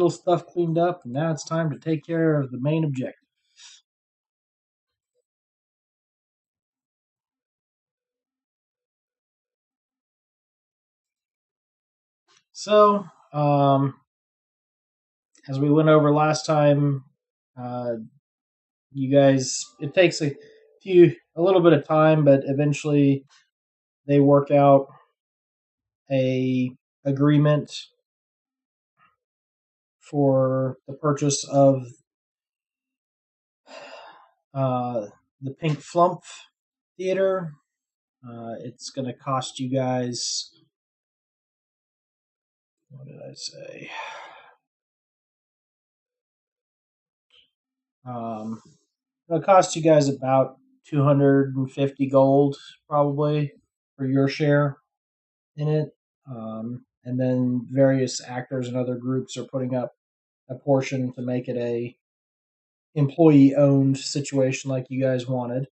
little stuff cleaned up, and now it's time to take care of the main objective. So, as we went over last time, you guys, it takes a little bit of time, but eventually they work out a agreement for the purchase of the Pink Flump Theater. It's going to cost you guys. What did I say? It'll cost you guys about 250 gold, probably, for your share in it. And then various actors and other groups are putting up a portion to make it a employee-owned situation like you guys wanted.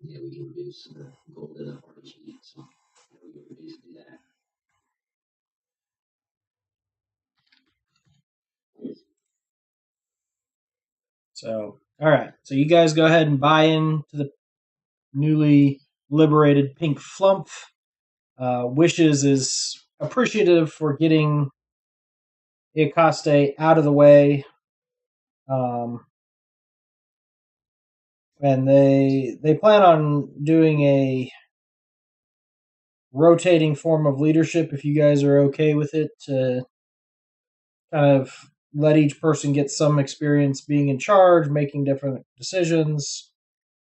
Yeah, we can reduce the gold in a party sheet, so we can reduce do that. So, all right. So you guys go ahead and buy into the newly liberated Pink Flump. Wishes is appreciative for getting Iokaste out of the way. And they plan on doing a rotating form of leadership if you guys are okay with it, to kind of let each person get some experience being in charge, making different decisions.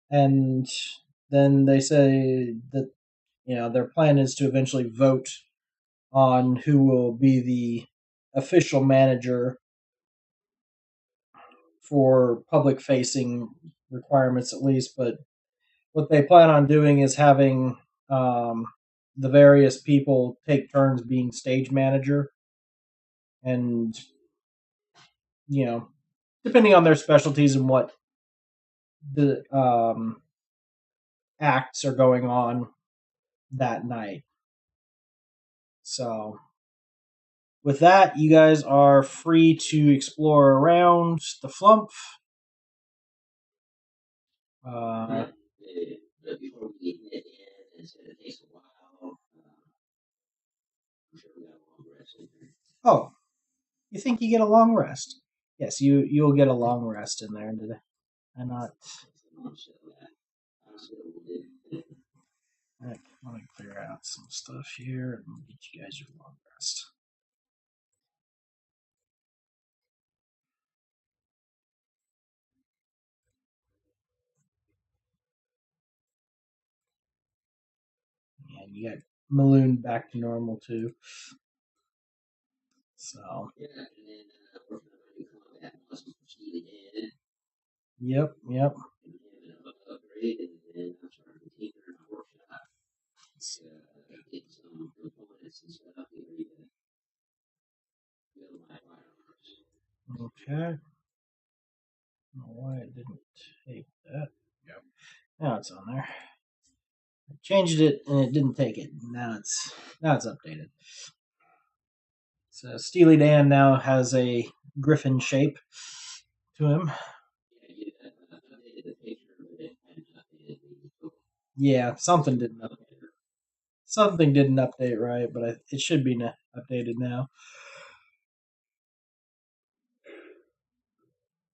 And then they say that their plan is to eventually vote on who will be the official manager for public facing requirements, at least. But what they plan on doing is having the various people take turns being stage manager, and depending on their specialties and what the acts are going on that night. So with that, you guys are free to explore around the Flump. But before we get in, it takes a while. I'm sure we got a long rest in there. Oh, you think you get a long rest? Yes, you'll get a long rest in there today. And not. I want to clear out some stuff here and get you guys your long rest. And you got Maloon back to normal too. So. Yeah, and then working on my new combat muscle for Steely Dan. Yep. Upgrade, and then I'm starting to tinker in my workshop. Get some components and stuff ready to build my firearms. Okay. I don't know why it didn't take that. Yep. Now it's on there. I changed it and it didn't take it. Now it's updated. So Steely Dan now has a griffin shape to him. Yeah, something didn't update. Something didn't update right, but it should be updated now.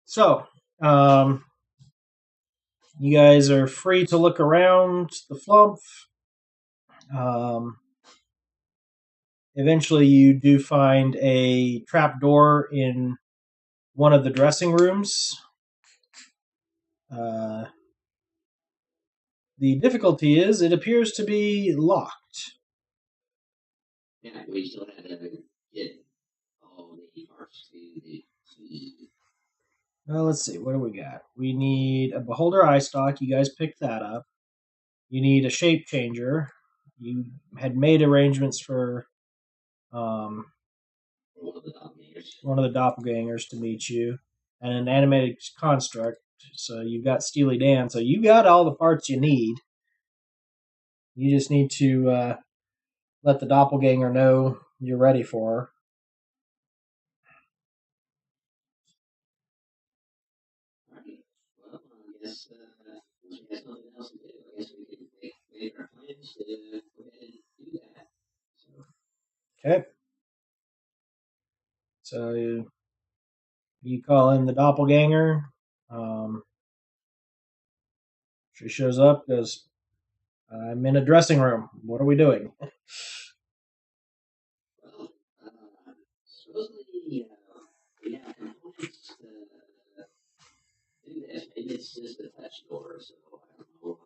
So, you guys are free to look around the Flump. Eventually, you do find a trapdoor in one of the dressing rooms. The difficulty is it appears to be locked. Yeah, we still had to get all the parts to the key. Well, let's see. What do we got? We need a beholder eye stock. You guys picked that up. You need a shape changer. you had made arrangements for one of the doppelgangers to meet you, and an animated construct. So you've got Steely Dan. So you got all the parts you need. You just need to let the doppelganger know you're ready for her. Alright. Well, I guess since we have nothing else to do, I guess we can make our plans to go ahead and do that. So, Okay. So you call in the doppelganger. She shows up, goes, I'm in a dressing room. What are we doing? well, supposedly we have components to do this. Maybe it's just a touch door, so I don't know.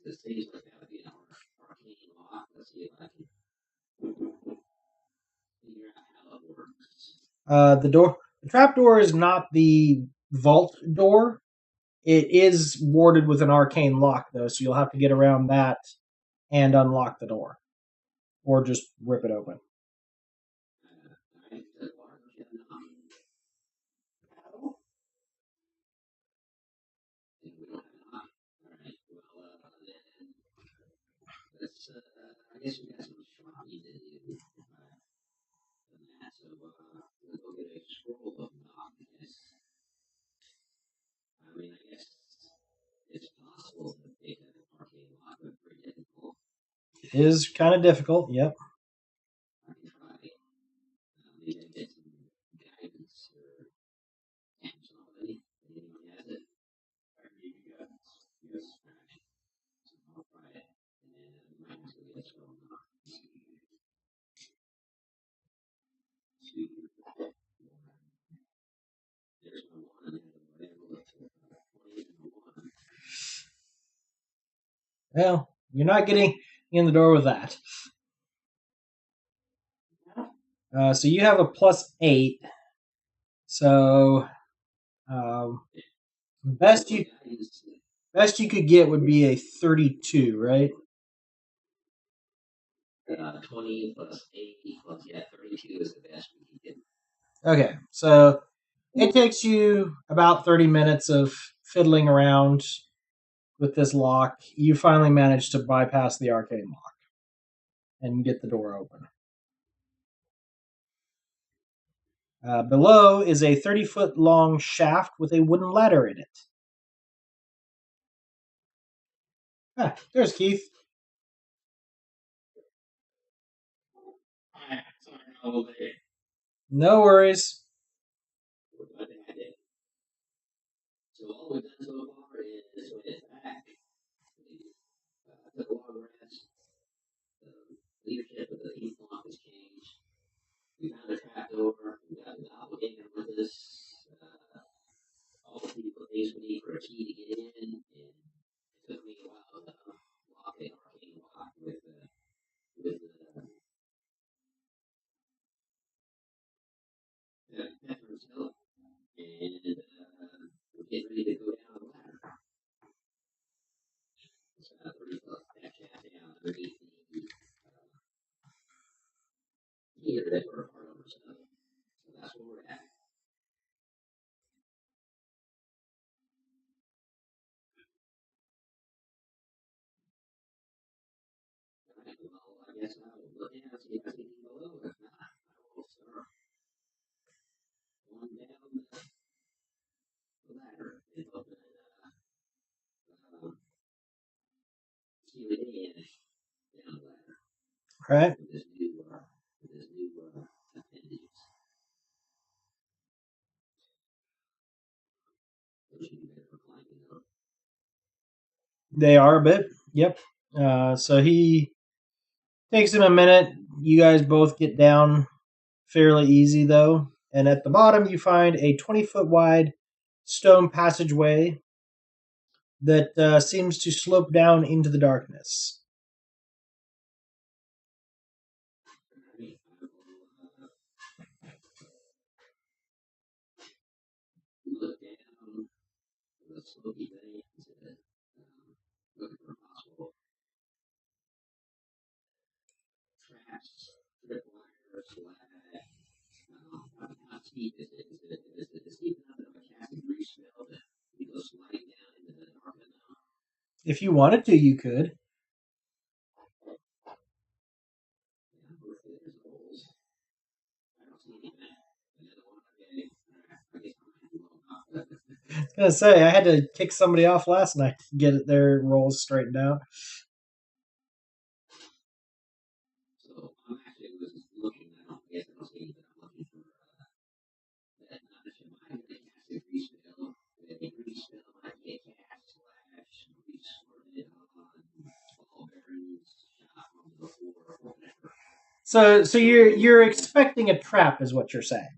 It seems like that would be an arcane lock. Let's see if I can figure out how it works. The trap door is not the vault door. It is warded with an arcane lock, though, so you'll have to get around that and unlock the door, or just rip it open. Alright, the bar goes down the paddle. And we don't have an eye. Alright, well, then let's, I guess we got some shopping to do. That, so we'll go get a scroll of knock, I guess. I mean, I guess it's possible to make an arcane lock, but pretty difficult. It is kind of difficult, yep. I can try. Maybe I get some guidance or somebody. Anyone has it? I can give you guidance. Yes. Alright. So I'll try it. And then we might have to get a scroll of knock. There's my one, and whatever. 20 and 1. Well, you're not getting in the door with that. So you have a +8. So best you could get would be a 32, right? 20 plus 8 plus, yeah, 32 is the best we can get. Okay, so it takes you about 30 minutes of fiddling around with this lock. You finally manage to bypass the arcane lock and get the door open. Below is a 30-foot long shaft with a wooden ladder in it. Ah, there's Keith. No worries. So all we've done so far is when it's back, we took a long rest. The leadership of the heat block has changed. We found a trap door. We got the doppelganger with us. All the people things we need for a key to get in, and it took me a while to lock the arcane lock with the Pepper's help, and we're getting ready to go down the ladder. It's 30 foot that shaft down underneath the gear that we're a part of or stuff. So that's where we're at. Alright, well, I guess I will look down and see if I see anything below. If not, I will start going down the ladder and open Steely Dan down the ladder. All right. With this new appendage. Those should be better for climbing up. They are a bit. Yep. So he takes him a minute. You guys both get down fairly easy, though. And at the bottom, you find a 20-foot wide stone passageway that seems to slope down into the darkness. Alright, I will look down the slopey thing and looking for possible tripwire slash. How steep is it? Is it steep enough that if I cast a grease spell that we go sliding down into the dark enough? If you wanted to, you could. Yeah, hopefully there's holes. I don't see anything. Another one. Okay. I guess I'm gonna blow up. I was gonna say I had to kick somebody off last night to get their rolls straightened out. So I'm actually was looking. I don't guess I don't see anything. I'm looking for that. Not that you might have cast a grease spell. That a grease spell might get cast slash grease squirted on ball bearings shot on the floor or whatever. So you're expecting a trap, is what you're saying.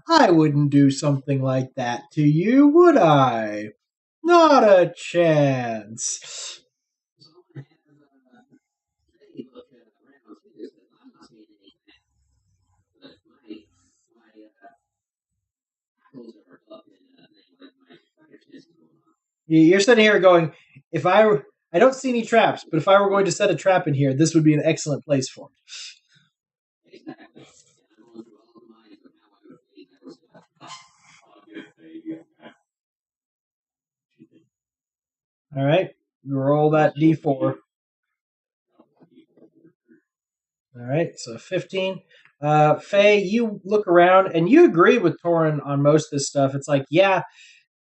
I wouldn't do something like that to you, would I? Not a chance. You're sitting here going, if I don't see any traps, but if I were going to set a trap in here, this would be an excellent place for it. All right, roll that d4. All right, so 15. Faye, you look around and you agree with Torin on most of this stuff. It's like, yeah,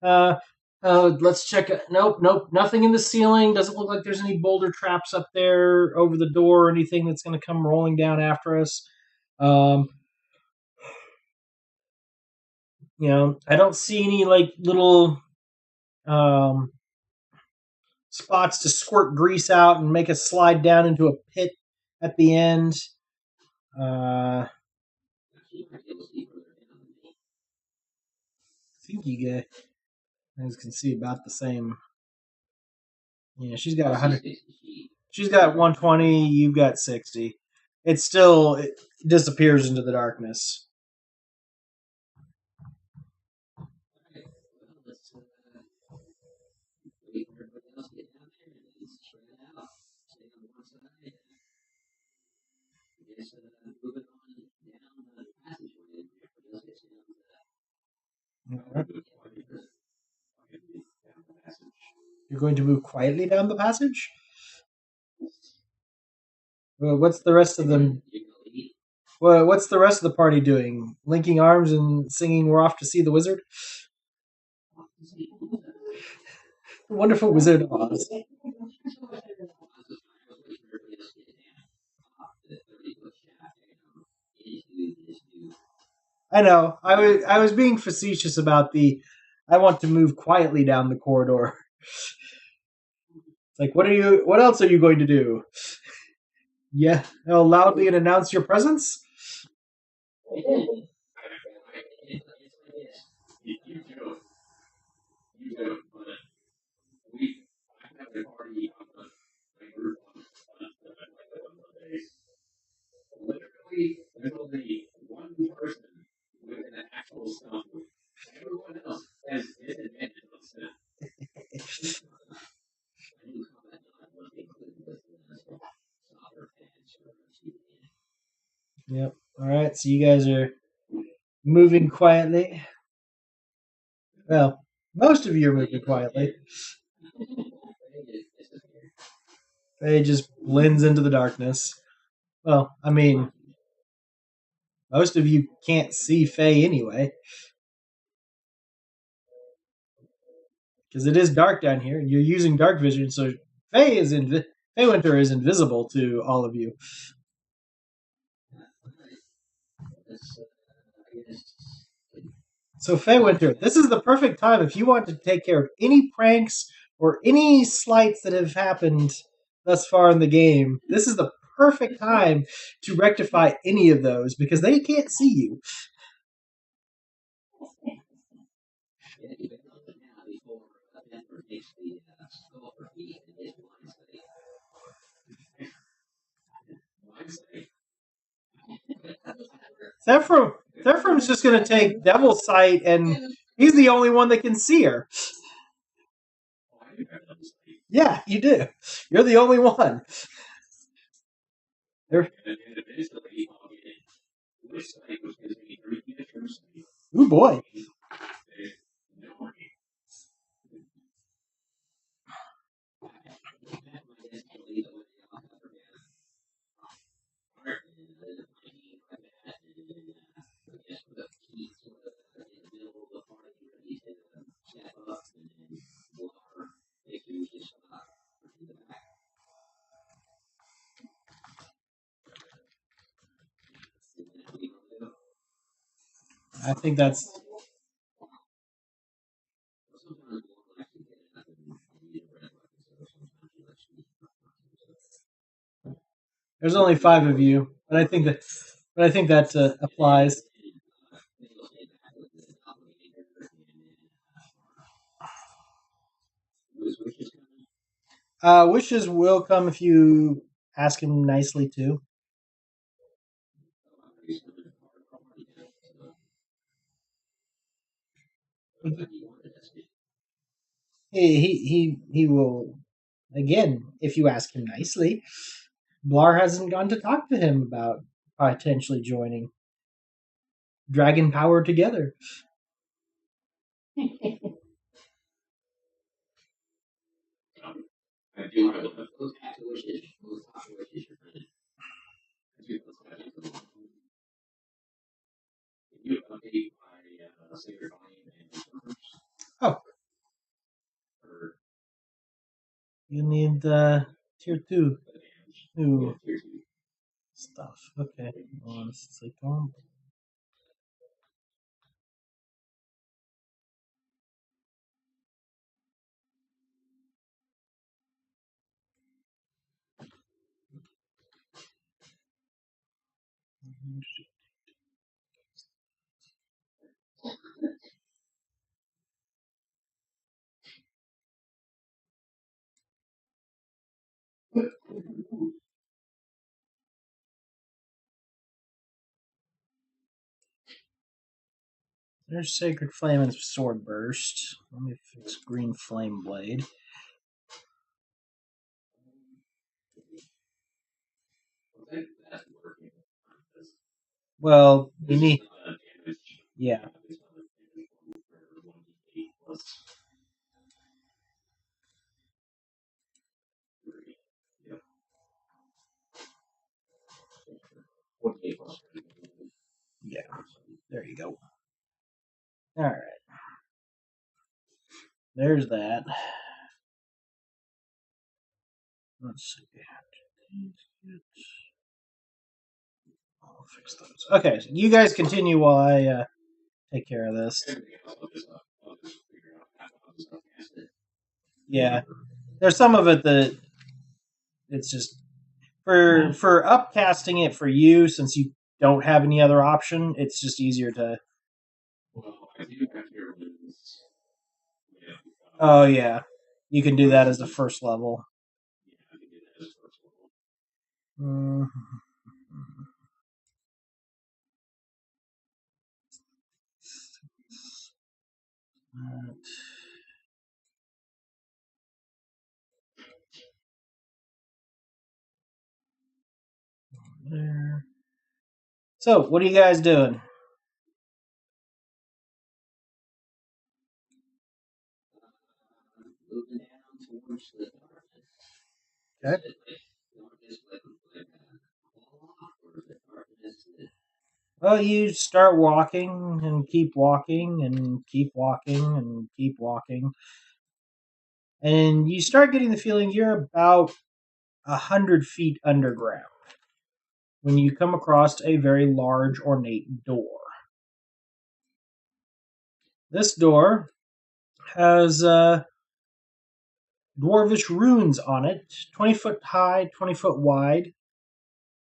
uh, let's check it. Nope, nothing in the ceiling. Doesn't look like there's any boulder traps up there over the door or anything that's going to come rolling down after us. I don't see any like little um, spots to squirt grease out and make us slide down into a pit at the end. I think you guys can see about the same. Yeah, she's got 100. She's got 120. You've got 60. It disappears into the darkness. You're going to move quietly down the passage? What's the rest of them? What's the rest of the party doing? Linking arms and singing "We're off to see the wizard." The wonderful Wizard of Oz. I know. I was being facetious about the. I want to move quietly down the corridor. It's like, what else are you going to do? Yeah, loudly and announce your presence. Yep. All right. So you guys are moving quietly. Well, most of you are moving quietly. It just blends into the darkness. Well, I mean, most of you can't see Faye anyway, because it is dark down here. You're using dark vision, so Faye Winter is invisible to all of you. So Faye Winter, this is the perfect time if you want to take care of any pranks or any slights that have happened thus far in the game. This is the perfect time to rectify any of those because they can't see you. Thefrum's just going to take Devil's Sight, and he's the only one that can see her. Yeah, you do. You're the only one. Ooh, boy. I think that's. There's only 5 of you, but I think that applies. Wishes will come if you ask him nicely too. He will again if you ask him nicely. Blar hasn't gone to talk to him about potentially joining Dragon Power together. Oh, you need tier 2 new stuff. Okay. 1 second. There's Sacred Flame and Sword Burst. Let me fix Green Flame Blade. Well, you need. Yeah. Yeah. There you go. All right. There's that. Let's see. I'll fix those. Okay, so you guys continue while I take care of this. Yeah, there's some of it that it's just for upcasting it for you since you don't have any other option. It's just easier to. Oh yeah, you can do that as the first level. Mhm. Alright. There. So, what are you guys doing? Okay. Well, you start walking and keep walking and keep walking and keep walking, and you start getting the feeling you're about 100 feet underground when you come across a very large, ornate door. This door has dwarvish runes on it, 20 foot high, 20 foot wide,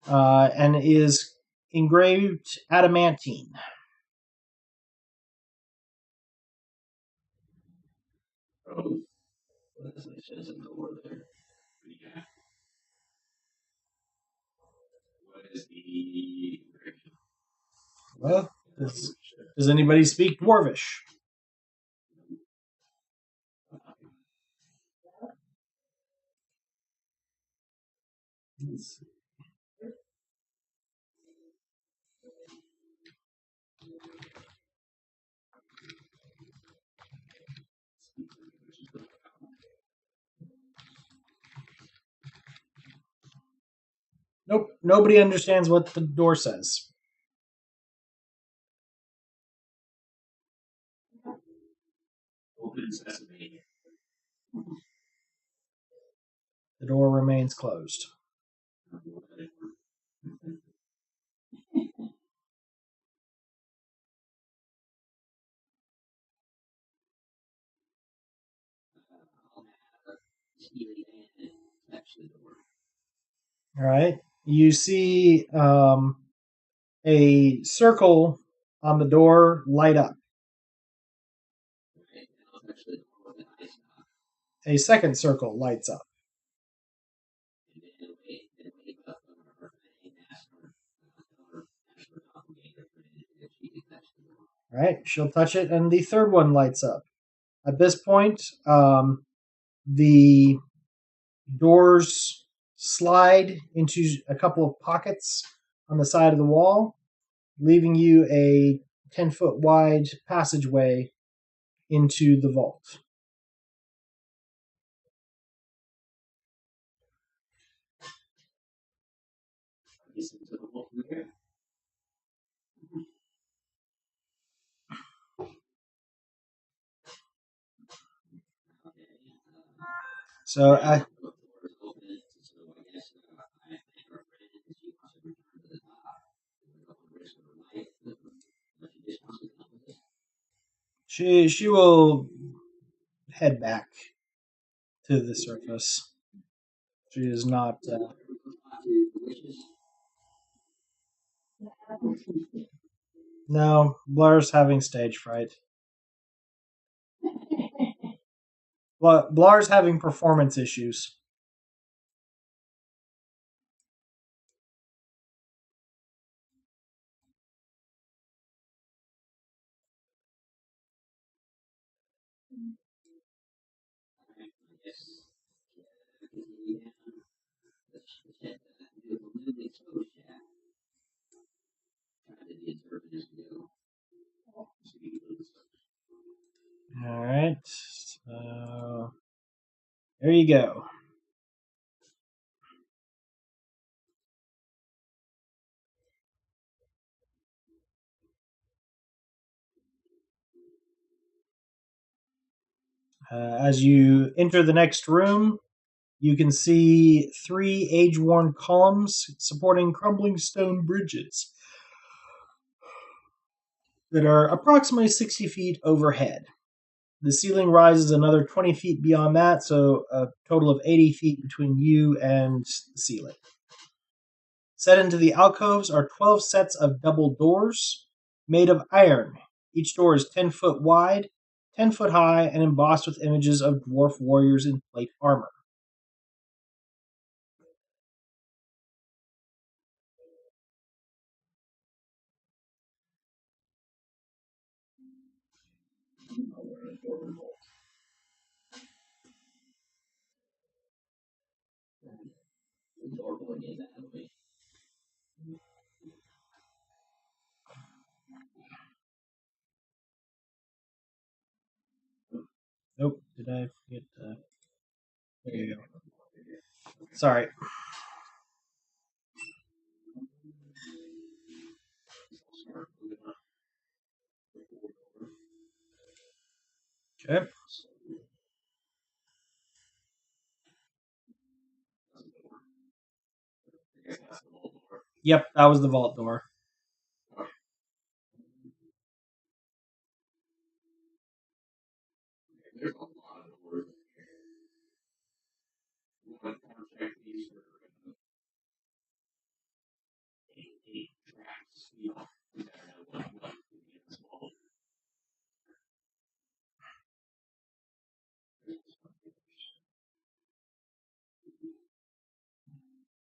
and is engraved adamantine. Well, does anybody speak Dwarvish? Nope. Nobody understands what the door says. Open sesame. The door remains closed. All right. You see a circle on the door light up. A second circle lights up. All right. She'll touch it, and the third one lights up. At this point, the doors slide into a couple of pockets on the side of the wall, leaving you a 10-foot wide passageway into the vault. So, she will head back to the surface. She is not. No, Blur's having stage fright. Blar's having performance issues. All right. So there you go. As you enter the next room, you can see three age-worn columns supporting crumbling stone bridges that are approximately 60 feet overhead. The ceiling rises another 20 feet beyond that, so a total of 80 feet between you and the ceiling. Set into the alcoves are 12 sets of double doors made of iron. Each door is 10 foot wide, 10 foot high, and embossed with images of dwarf warriors in plate armor. Nope, did I forget? There you go. Sorry. Okay. Yep, that was the vault door.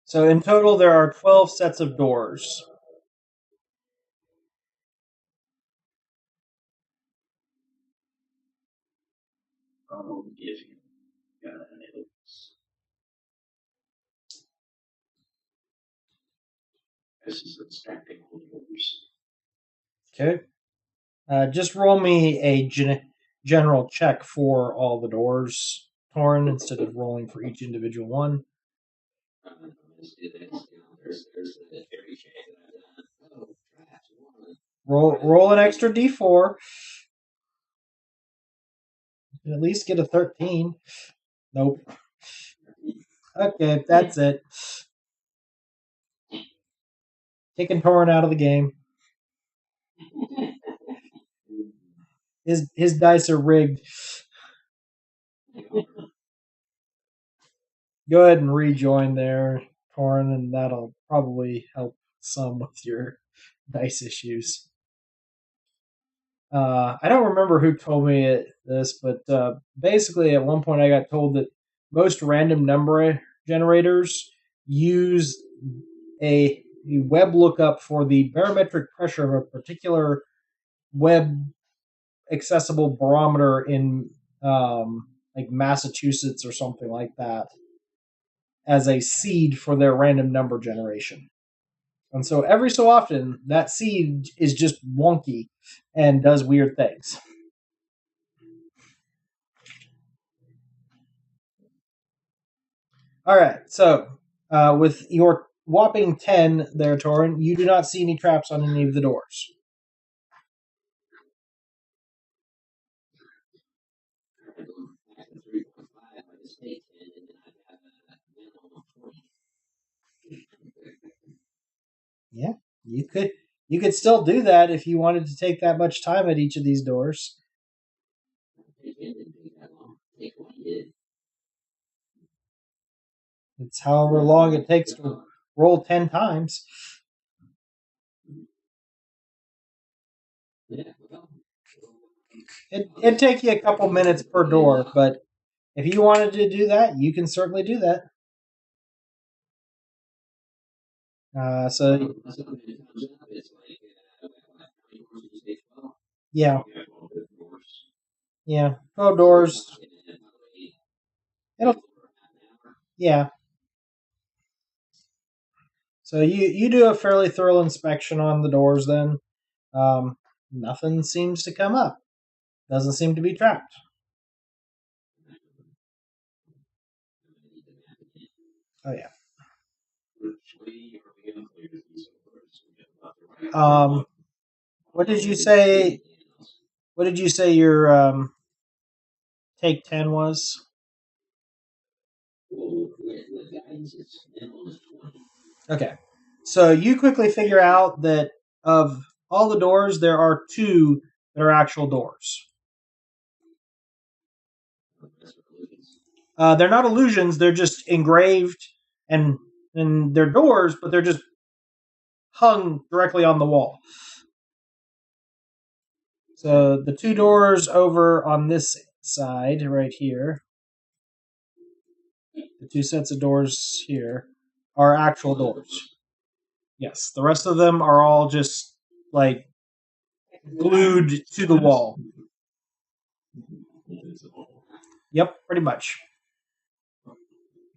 So in total, there are 12 sets of doors. If you got an illness. This is extracting all the orders. Okay. Just roll me a general check for all the doors, Torn, instead of rolling for each individual one. Let's do this. There's the fairy check that I've done. Oh, traps, one. Roll an extra d4. You can at least get a 13. Nope. Okay, that's it. Taking Torn out of the game. His dice are rigged. Go ahead and rejoin there, Torn, and that'll probably help some with your dice issues. I don't remember who told me this, but basically at one point I got told that most random number generators use a web lookup for the barometric pressure of a particular web accessible barometer in like Massachusetts or something like that as a seed for their random number generation. And so every so often, that seed is just wonky and does weird things. All right, so with your whopping 10 there, Torin, you do not see any traps on any of the doors. Yeah, you could still do that if you wanted to take that much time at each of these doors. It's however long it takes to roll 10 times. It'd take you a couple minutes per door, but if you wanted to do that, you can certainly do that. So yeah, 12 doors. It'll yeah. So you do a fairly thorough inspection on the doors. Then nothing seems to come up. Doesn't seem to be trapped. Oh yeah. What did you say? What did you say your take 10 was? Okay. So you quickly figure out that of all the doors, there are 2 that are actual doors. They're not illusions; they're just engraved and they're doors, but they're just hung directly on the wall. So the 2 doors over on this side, right here, the 2 sets of doors here, are actual doors. Yes, the rest of them are all just like glued to the wall. Yep, pretty much.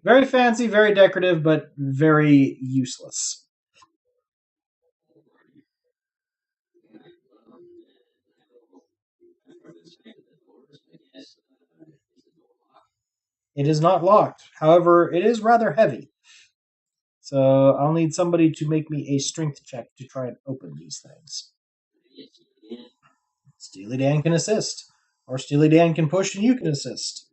Very fancy, very decorative, but very useless. It is not locked. However, it is rather heavy. So I'll need somebody to make me a strength check to try and open these things. Steely Dan can assist. Or Steely Dan can push and you can assist.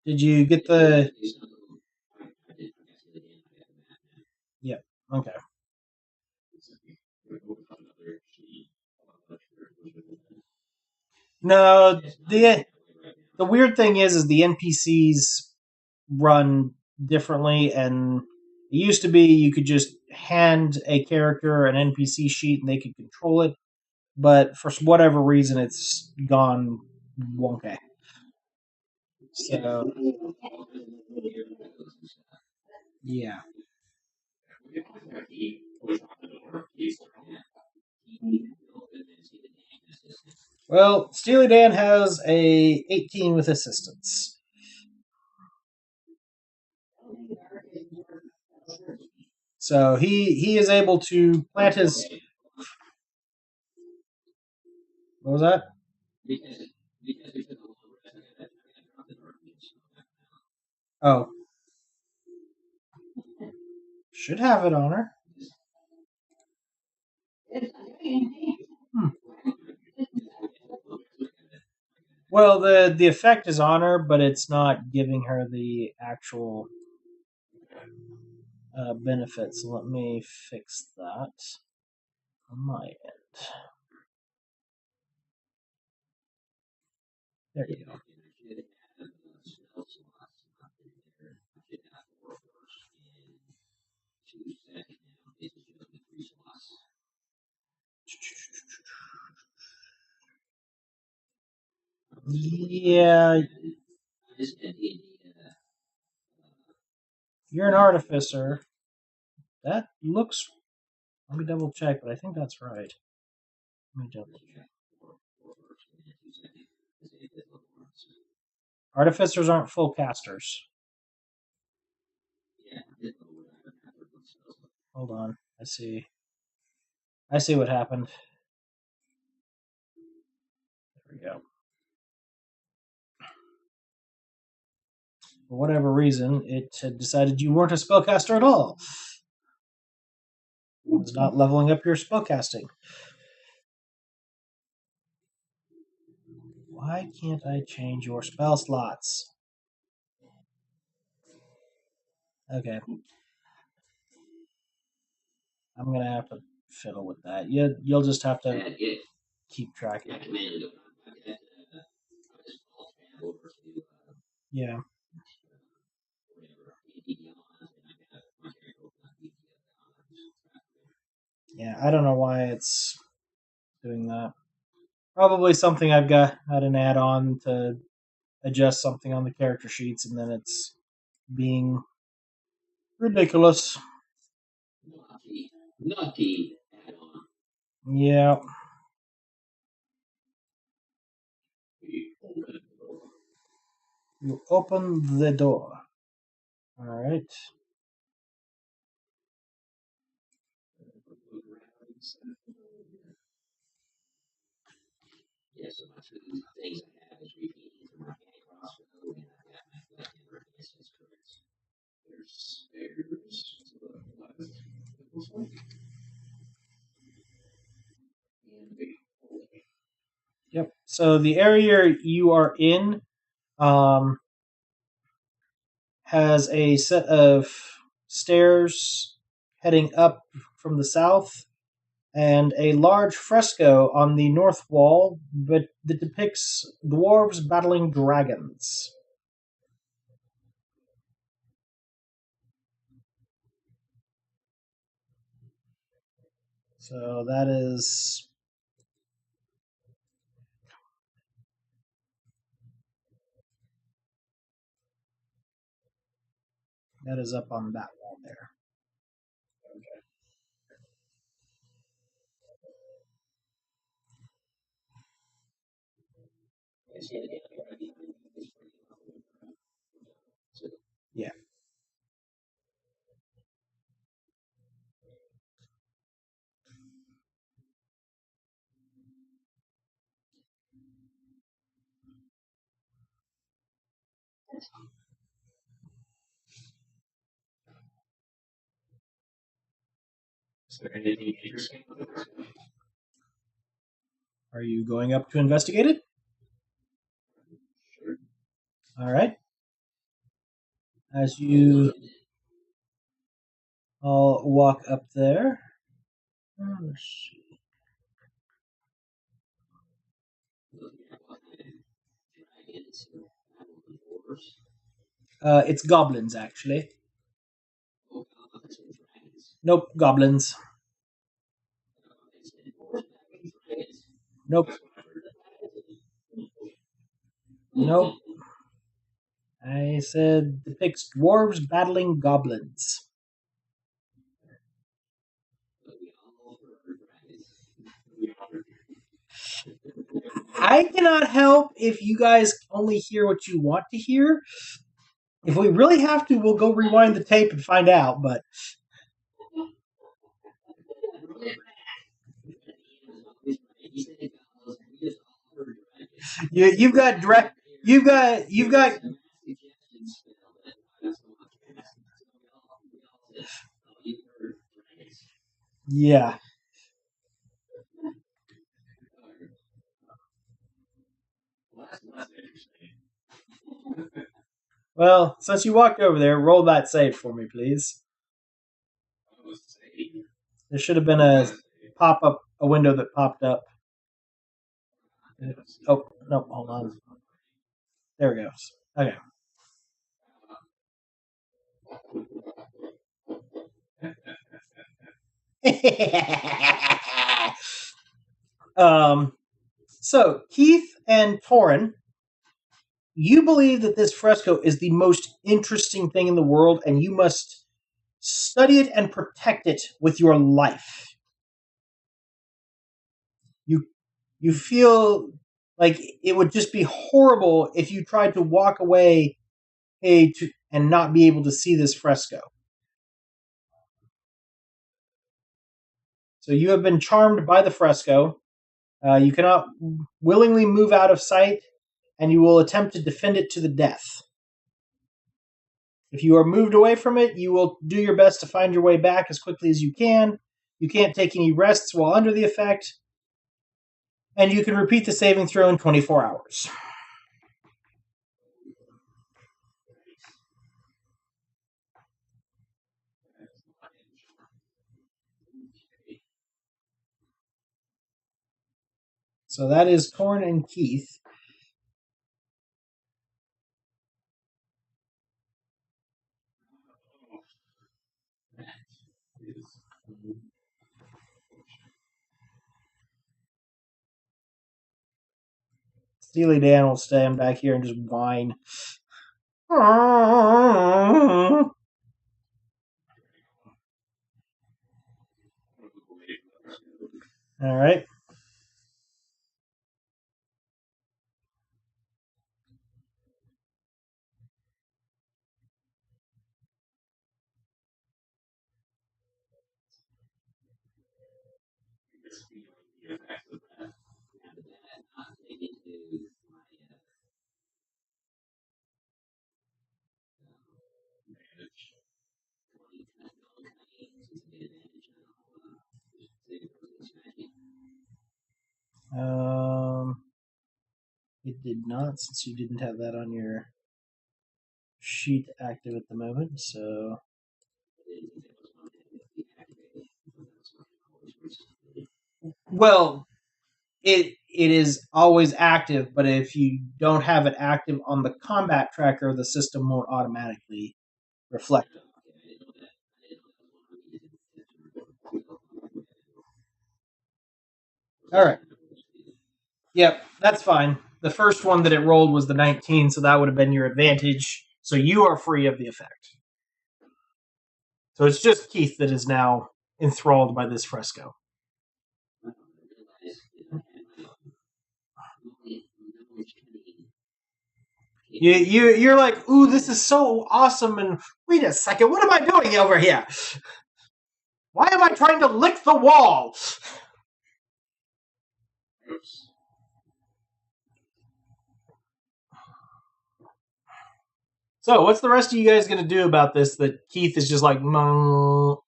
Did you get the... Yeah, okay. No, the weird thing is the NPCs run differently, and It used to be you could just hand a character an NPC sheet and they could control it, but for whatever reason, it's gone wonky. So yeah. Well, Steely Dan has a 18 with assistance. So he is able to plant his. What was that? Oh, should have it on her. Hmm. Well, the effect is on her, but it's not giving her the actual benefits. So let me fix that on my end. There you go. Yeah, you're an artificer. That looks. Let me double check, but I think that's right. Let me double check. Artificers aren't full casters. Hold on. I see. I see what happened. There we go. For whatever reason, it had decided you weren't a spellcaster at all. It was not leveling up your spellcasting. Why can't I change your spell slots? Okay, I'm gonna have to fiddle with that. You'll just have to keep track of it. Yeah. Yeah, I don't know why it's doing that. Probably something I've got had an add-on to adjust something on the character sheets, and then it's being ridiculous. Yeah. You open the door. All right. Yep. So the area you are in um, has a set of stairs heading up from the south and a large fresco on the north wall but that depicts dwarves battling dragons. So that is up on that wall there. Yeah. Are you going up to investigate it? All right. As you all walk up there. Let's see. It's goblins, actually. Nope. Goblins. Nope. Nope. I said depicts dwarves battling goblins. I cannot help if you guys only hear what you want to hear. If we really have to, we'll go rewind the tape and find out. But you've got you've got yeah. Well, since you walked over there, roll that save for me, please. There should have been a window that popped up. Oh no, hold on. There it goes. Okay. um. So Keith and Torin, you believe that this fresco is the most interesting thing in the world, and you must study it and protect it with your life. You you feel like it would just be horrible if you tried to walk away and not be able to see this fresco. So you have been charmed by the fresco. You cannot willingly move out of sight, and you will attempt to defend it to the death. If you are moved away from it, you will do your best to find your way back as quickly as you can. You can't take any rests while under the effect, and you can repeat the saving throw in 24 hours. So that is Torn and Keith. Steely Dan will stand back here and just whine. All right. Um, it did not, since you didn't have that on your sheet active at the moment. So, well, it is always active, but if you don't have it active on the combat tracker, the system won't automatically reflect it. All right. Yep, that's fine. The first one that it rolled was the 19, so that would have been your advantage. So you are free of the effect. So it's just Keith that is now enthralled by this fresco. You're like, ooh, this is so awesome, and wait a second, what am I doing over here? Why am I trying to lick the wall? So, what's the rest of you guys going to do about this that Keith is just like, "Mmm."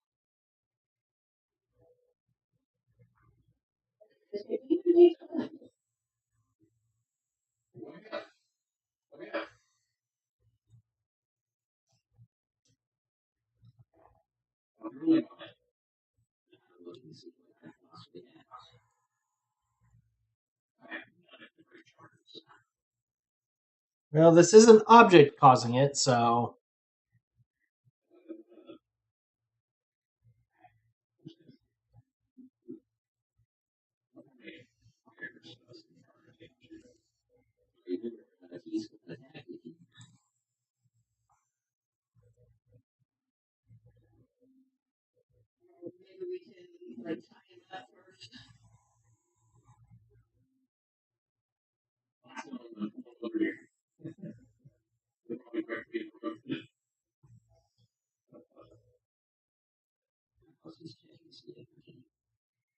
Well, this is an object causing it, so we can like tie him up first. Over here. They're probably correctly approached. I was just checking to see if I can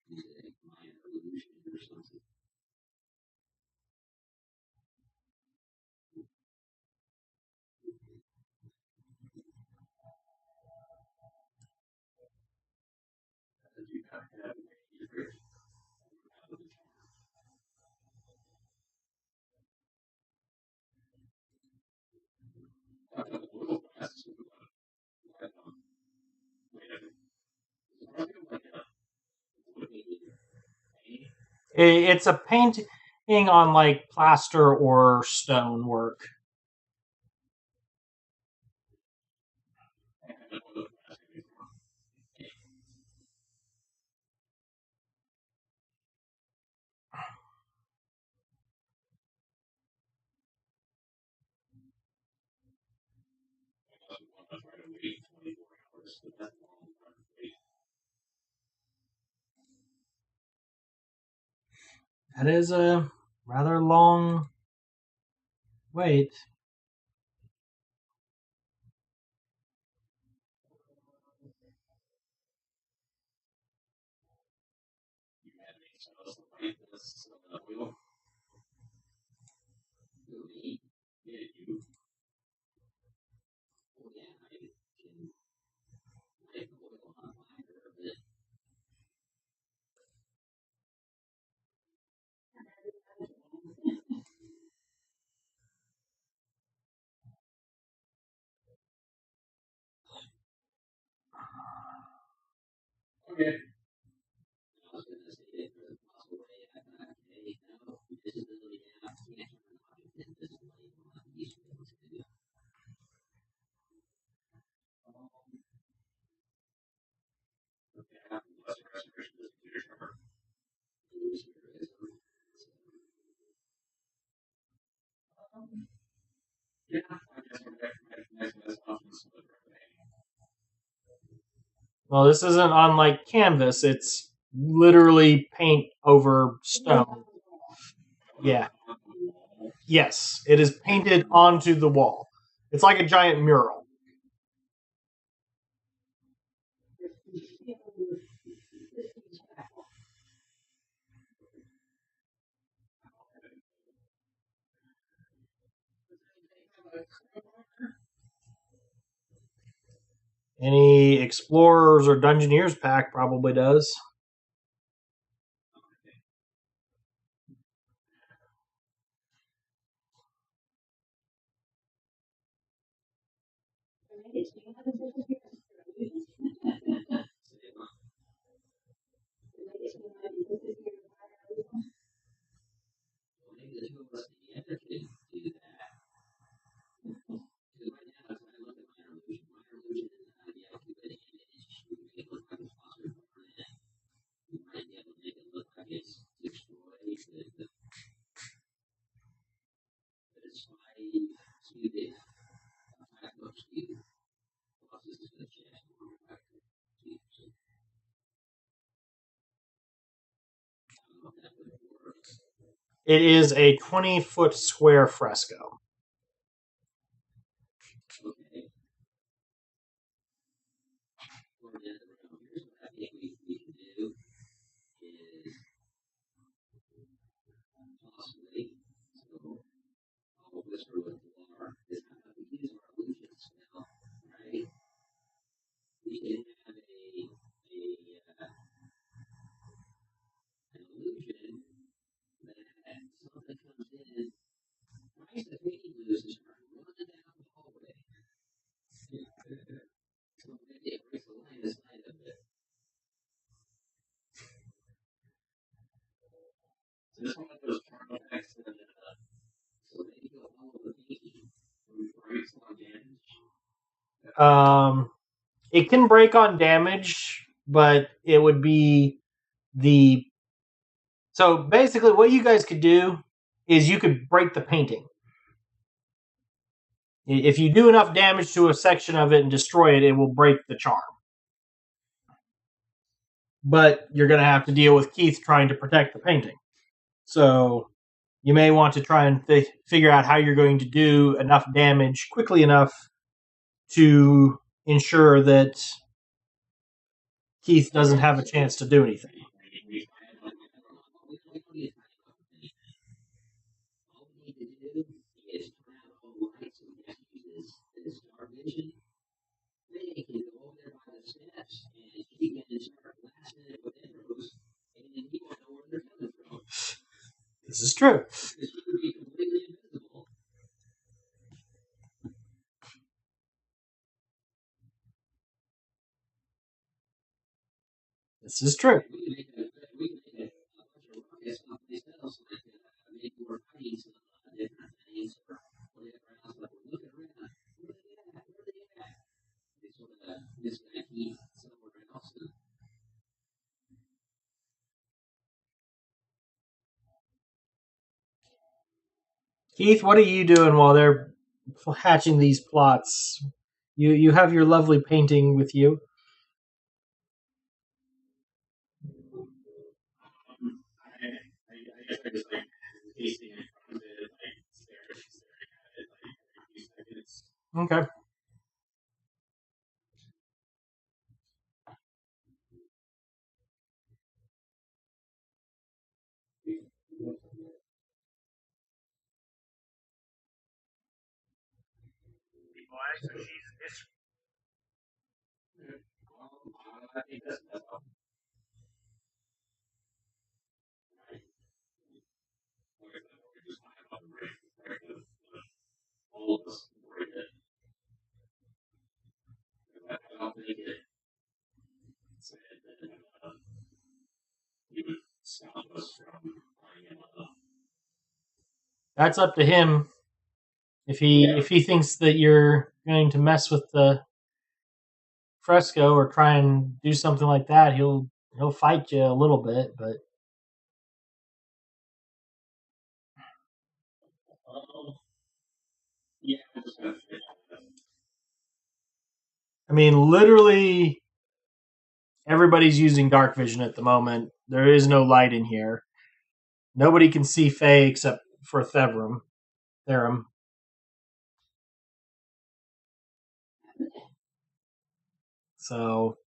use a minor illusion or something. It's a painting on like plaster or stone work. That is a rather long wait. Okay. Well, this isn't on like canvas. It's literally paint over stone. Yeah. Yes, it is painted onto the wall. It's like a giant mural. Any explorers or dungeoneers pack probably does. It is a 20-foot square fresco. Um, it can break on damage, but it would be the. So basically, what you guys could do is you could break the painting. If you do enough damage to a section of it and destroy it, it will break the charm. but you're going to have to deal with Keith trying to protect the painting. So you may want to try and figure out how you're going to do enough damage quickly enough to ensure that Keith doesn't have a chance to do anything. This is true. This is true. Keith, what are you doing while they're hatching these plots? You have your lovely painting with you. Okay. That's up to him. If he thinks that you're going to mess with the fresco or try and do something like that, he'll fight you a little bit, but I mean literally everybody's using dark vision at the moment. There is no light in here. Nobody can see Faye except for Therum. So,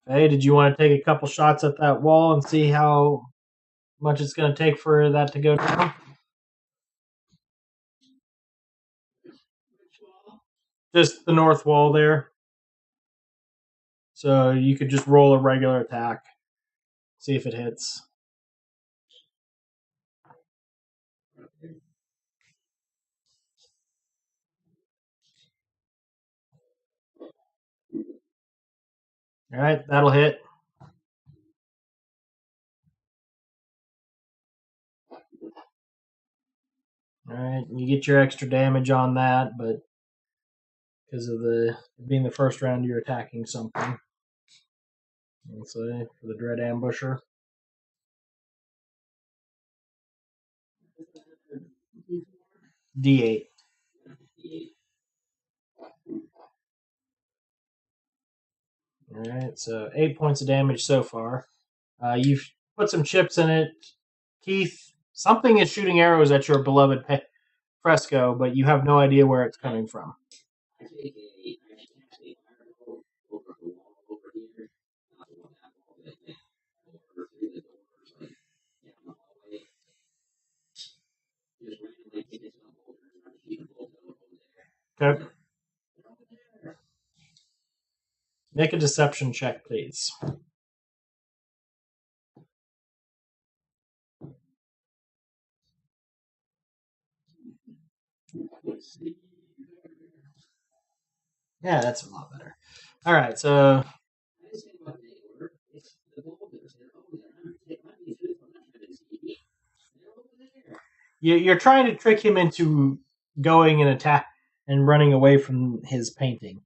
Faye, did you want to take a couple shots at that wall and see how much it's going to take for that to go down? Just the north wall there. So you could just roll a regular attack, see if it hits. All right, that'll hit. All right, you get your extra damage on that, but because of the being the first round, you're attacking something. Let's say for the Dread Ambusher. D8. All right, so 8 points of damage so far. You've put some chips in it. Keith, something is shooting arrows at your beloved fresco, but you have no idea where it's coming from. Okay. Make a deception check, please. Yeah, that's a lot better. All right, so you're trying to trick him into going and attack and running away from his painting.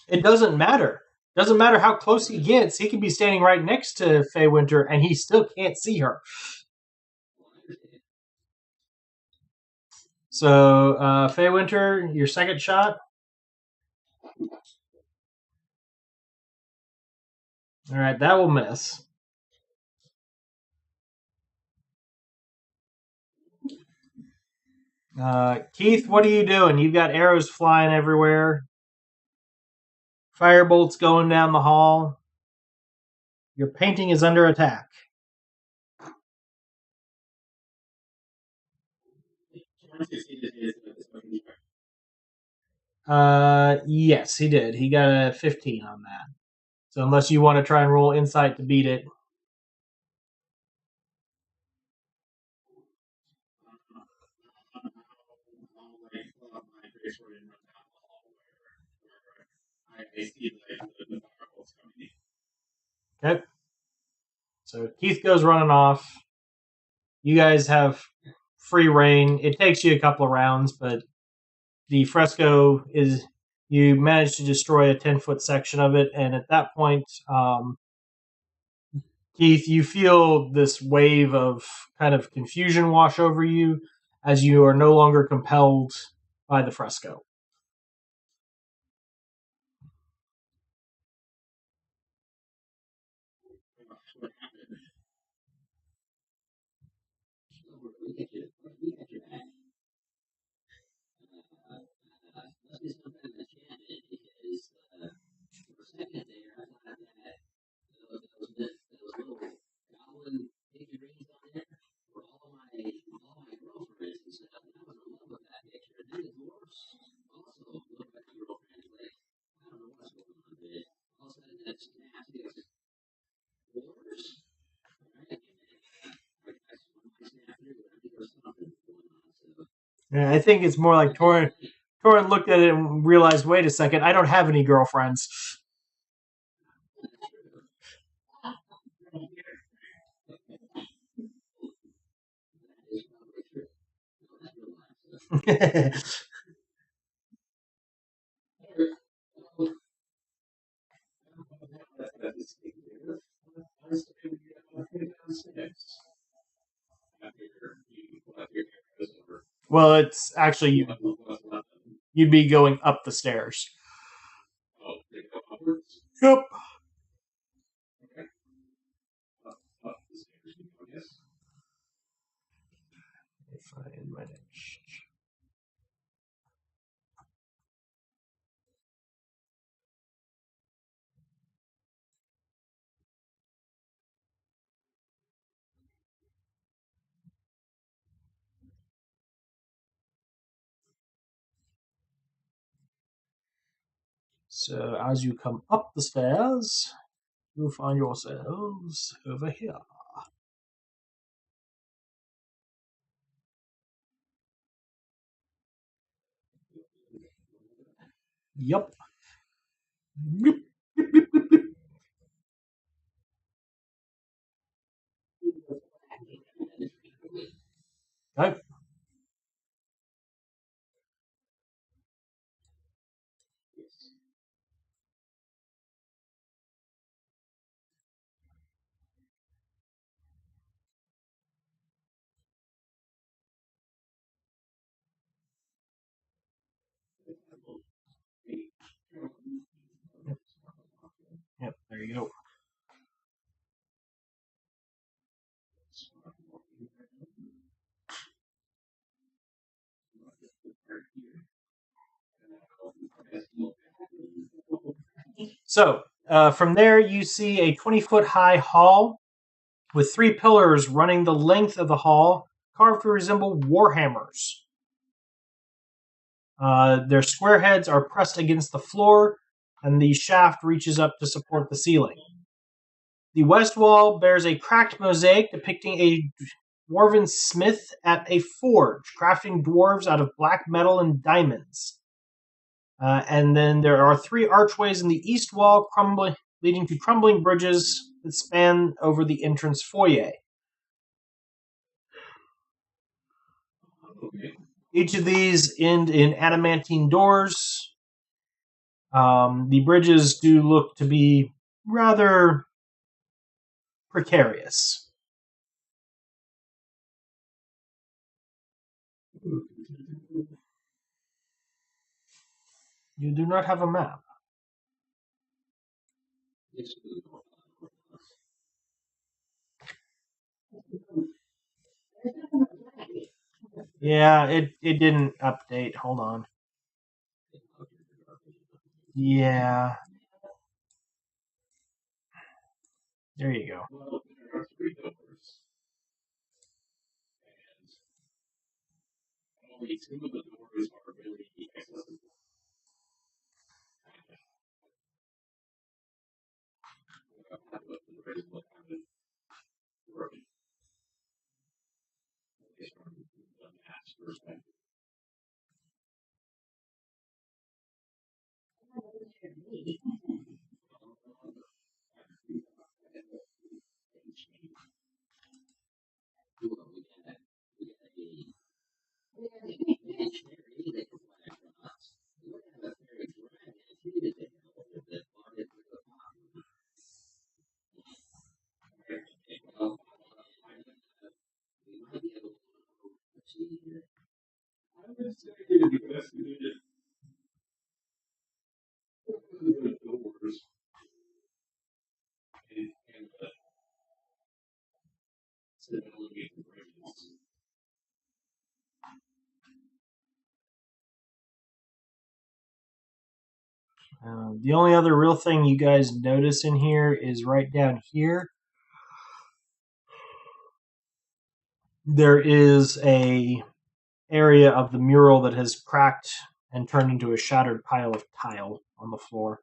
It doesn't matter. Doesn't matter how close he gets. He can be standing right next to Faye Winter, and he still can't see her. So, Fey Winter, your second shot. All right, that will miss. Keith, what are you doing? You've got arrows flying everywhere, firebolts going down the hall. Your painting is under attack. Yes, he did. He got a 15 on that. So unless you want to try and roll insight to beat it. Okay. So Keith goes running off. You guys have free reign. It takes you a couple of rounds, but the fresco is, you manage to destroy a 10-foot section of it, and at that point, Keith, you feel this wave of kind of confusion wash over you as you are no longer compelled by the fresco. Yeah, I think it's more like Torin looked at it and realized, wait a second, I don't have any girlfriends. Well, it's actually you'd be going up the stairs. Yep. Find my next. So as you come up the stairs, you'll find yourselves over here. Yep. Yep. Okay. Yep. There you go. So from there, you see a 20-foot high hall with 3 pillars running the length of the hall, carved to resemble warhammers. Their square heads are pressed against the floor, and the shaft reaches up to support the ceiling. The west wall bears a cracked mosaic depicting a dwarven smith at a forge, crafting dwarves out of black metal and diamonds. And then there are 3 archways in the east wall, leading to crumbling bridges that span over the entrance foyer. Each of these end in adamantine doors. The bridges do look to be rather precarious. You do not have a map. Yeah, it didn't update. Hold on. Yeah. There you go. The only other real thing you guys notice in here is right down here. There is a area of the mural that has cracked and turned into a shattered pile of tile on the floor.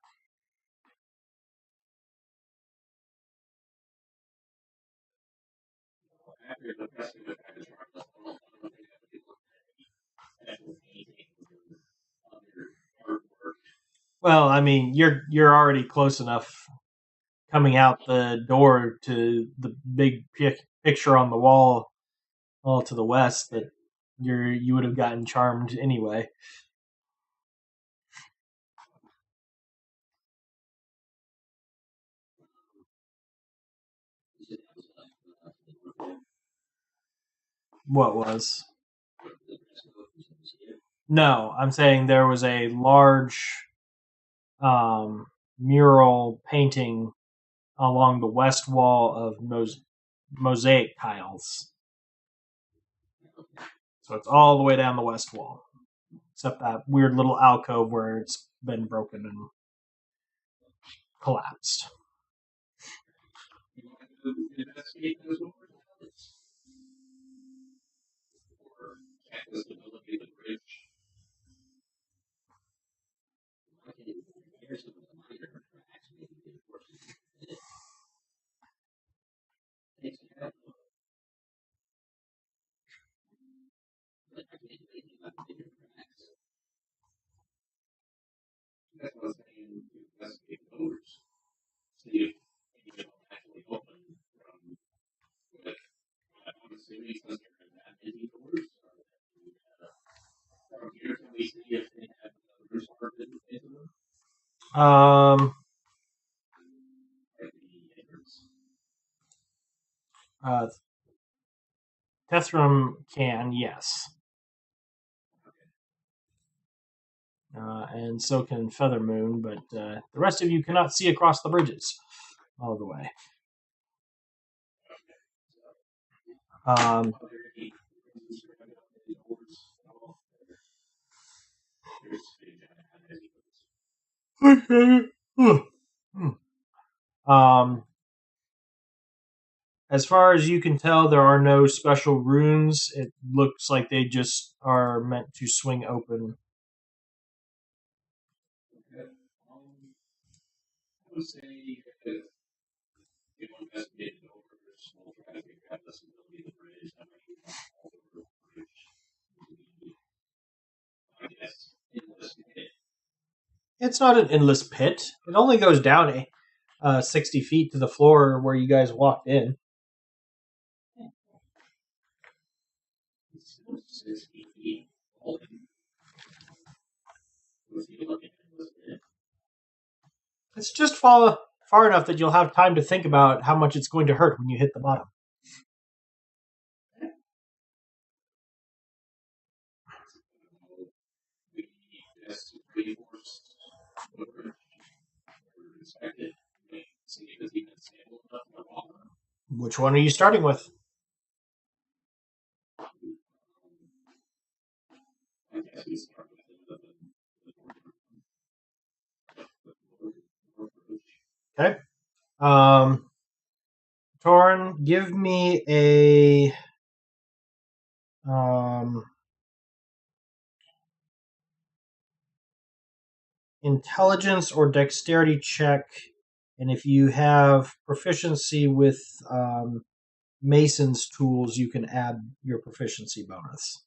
Well, I mean, you're already close enough coming out the door to the big picture on the wall, all to the west, that you would have gotten charmed anyway. What was? No, I'm saying there was a large mural painting along the west wall of mosaic tiles. So it's all the way down the west wall, except that weird little alcove where it's been broken and collapsed. Um, uh, Tethram can, yes. And so can Feathermoon, but the rest of you cannot see across the bridges all the way. Um, um, as far as you can tell, there are no special runes. It looks like they just are meant to swing open. It's not an endless pit. It only goes down 60 feet to the floor where you guys walked in. It's just far enough that you'll have time to think about how much it's going to hurt when you hit the bottom. guess reinforced over expected. See if he can stable enough to walk. Which one are you starting with? I guess we start with the Okay. Torn, give me a intelligence or dexterity check, and if you have proficiency with Mason's tools, you can add your proficiency bonus.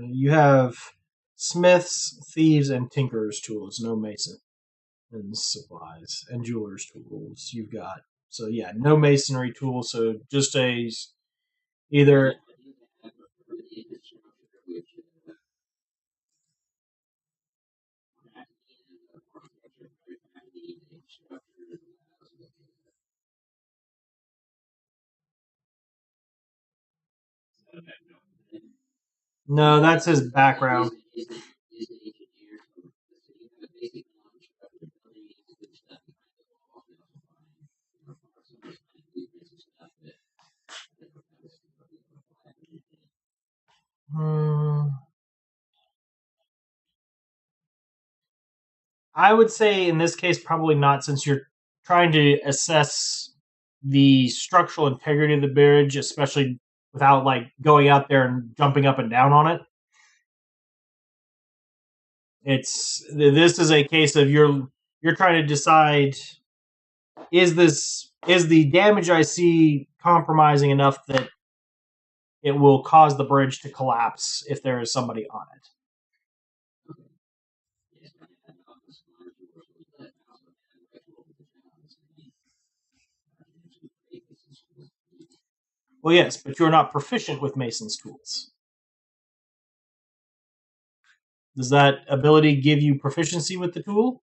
You have smiths, thieves, and tinkerers tools, no mason and supplies and jewelers tools. You've got yeah, no masonry tools. So just either. No, that's his background. I would say in this case, probably not, since you're trying to assess the structural integrity of the bridge, especially without like going out there and jumping up and down on it. This is a case of you're trying to decide, is the damage I see compromising enough that it will cause the bridge to collapse if there is somebody on it. Well, yes, but you're not proficient with Mason's tools. Does that ability give you proficiency with the tool?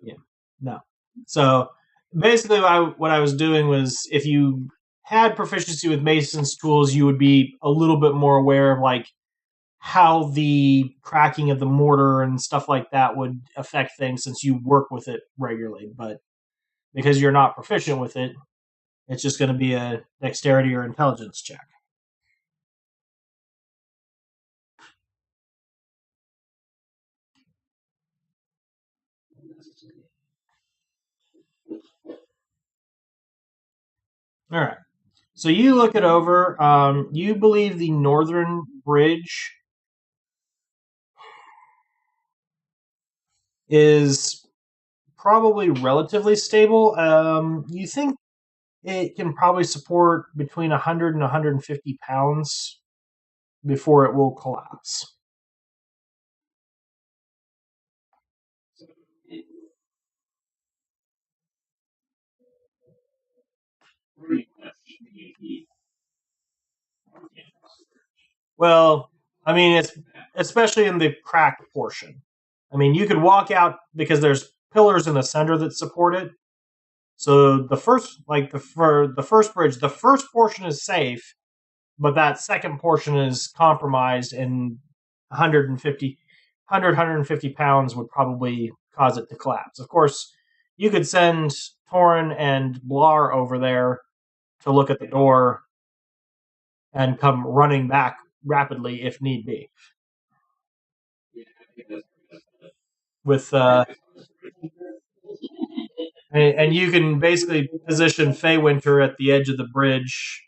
Yeah, no. So basically, what I was doing was, if you had proficiency with Mason's tools, you would be a little bit more aware of like how the cracking of the mortar and stuff like that would affect things, since you work with it regularly. But because you're not proficient with it, it's just going to be a dexterity or intelligence check. All right. So you look it over. You believe the northern bridge is probably relatively stable. You think it can probably support between 100 and 150 pounds before it will collapse. Well, I mean, it's especially in the cracked portion. I mean, you could walk out because there's pillars in the center that support it. So the first, like for the first bridge, the first portion is safe, but that second portion is compromised, and 150, 150 pounds would probably cause it to collapse. Of course, you could send Torin and Blar over there to look at the door and come running back rapidly if need be. With and you can basically position Feywinter at the edge of the bridge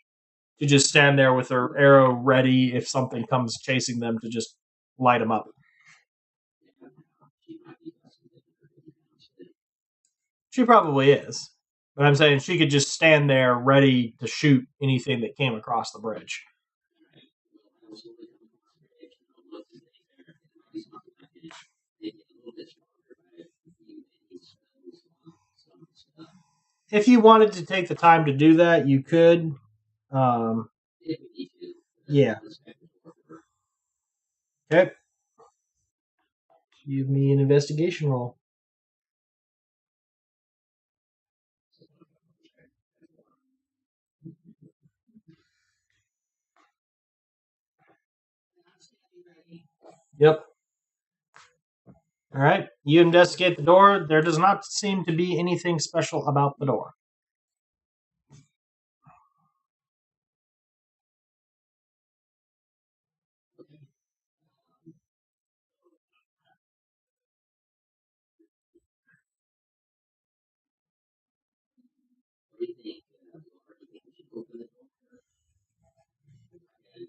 to just stand there with her arrow ready if something comes chasing them, to just light them up. She probably is. But I'm saying she could just stand there ready to shoot anything that came across the bridge. If you wanted to take the time to do that, you could. if we need to. Yeah. Okay. Give me an investigation roll. Yep. All right. You investigate the door. There does not seem to be anything special about the door. What do you think? Do you think we should open the door and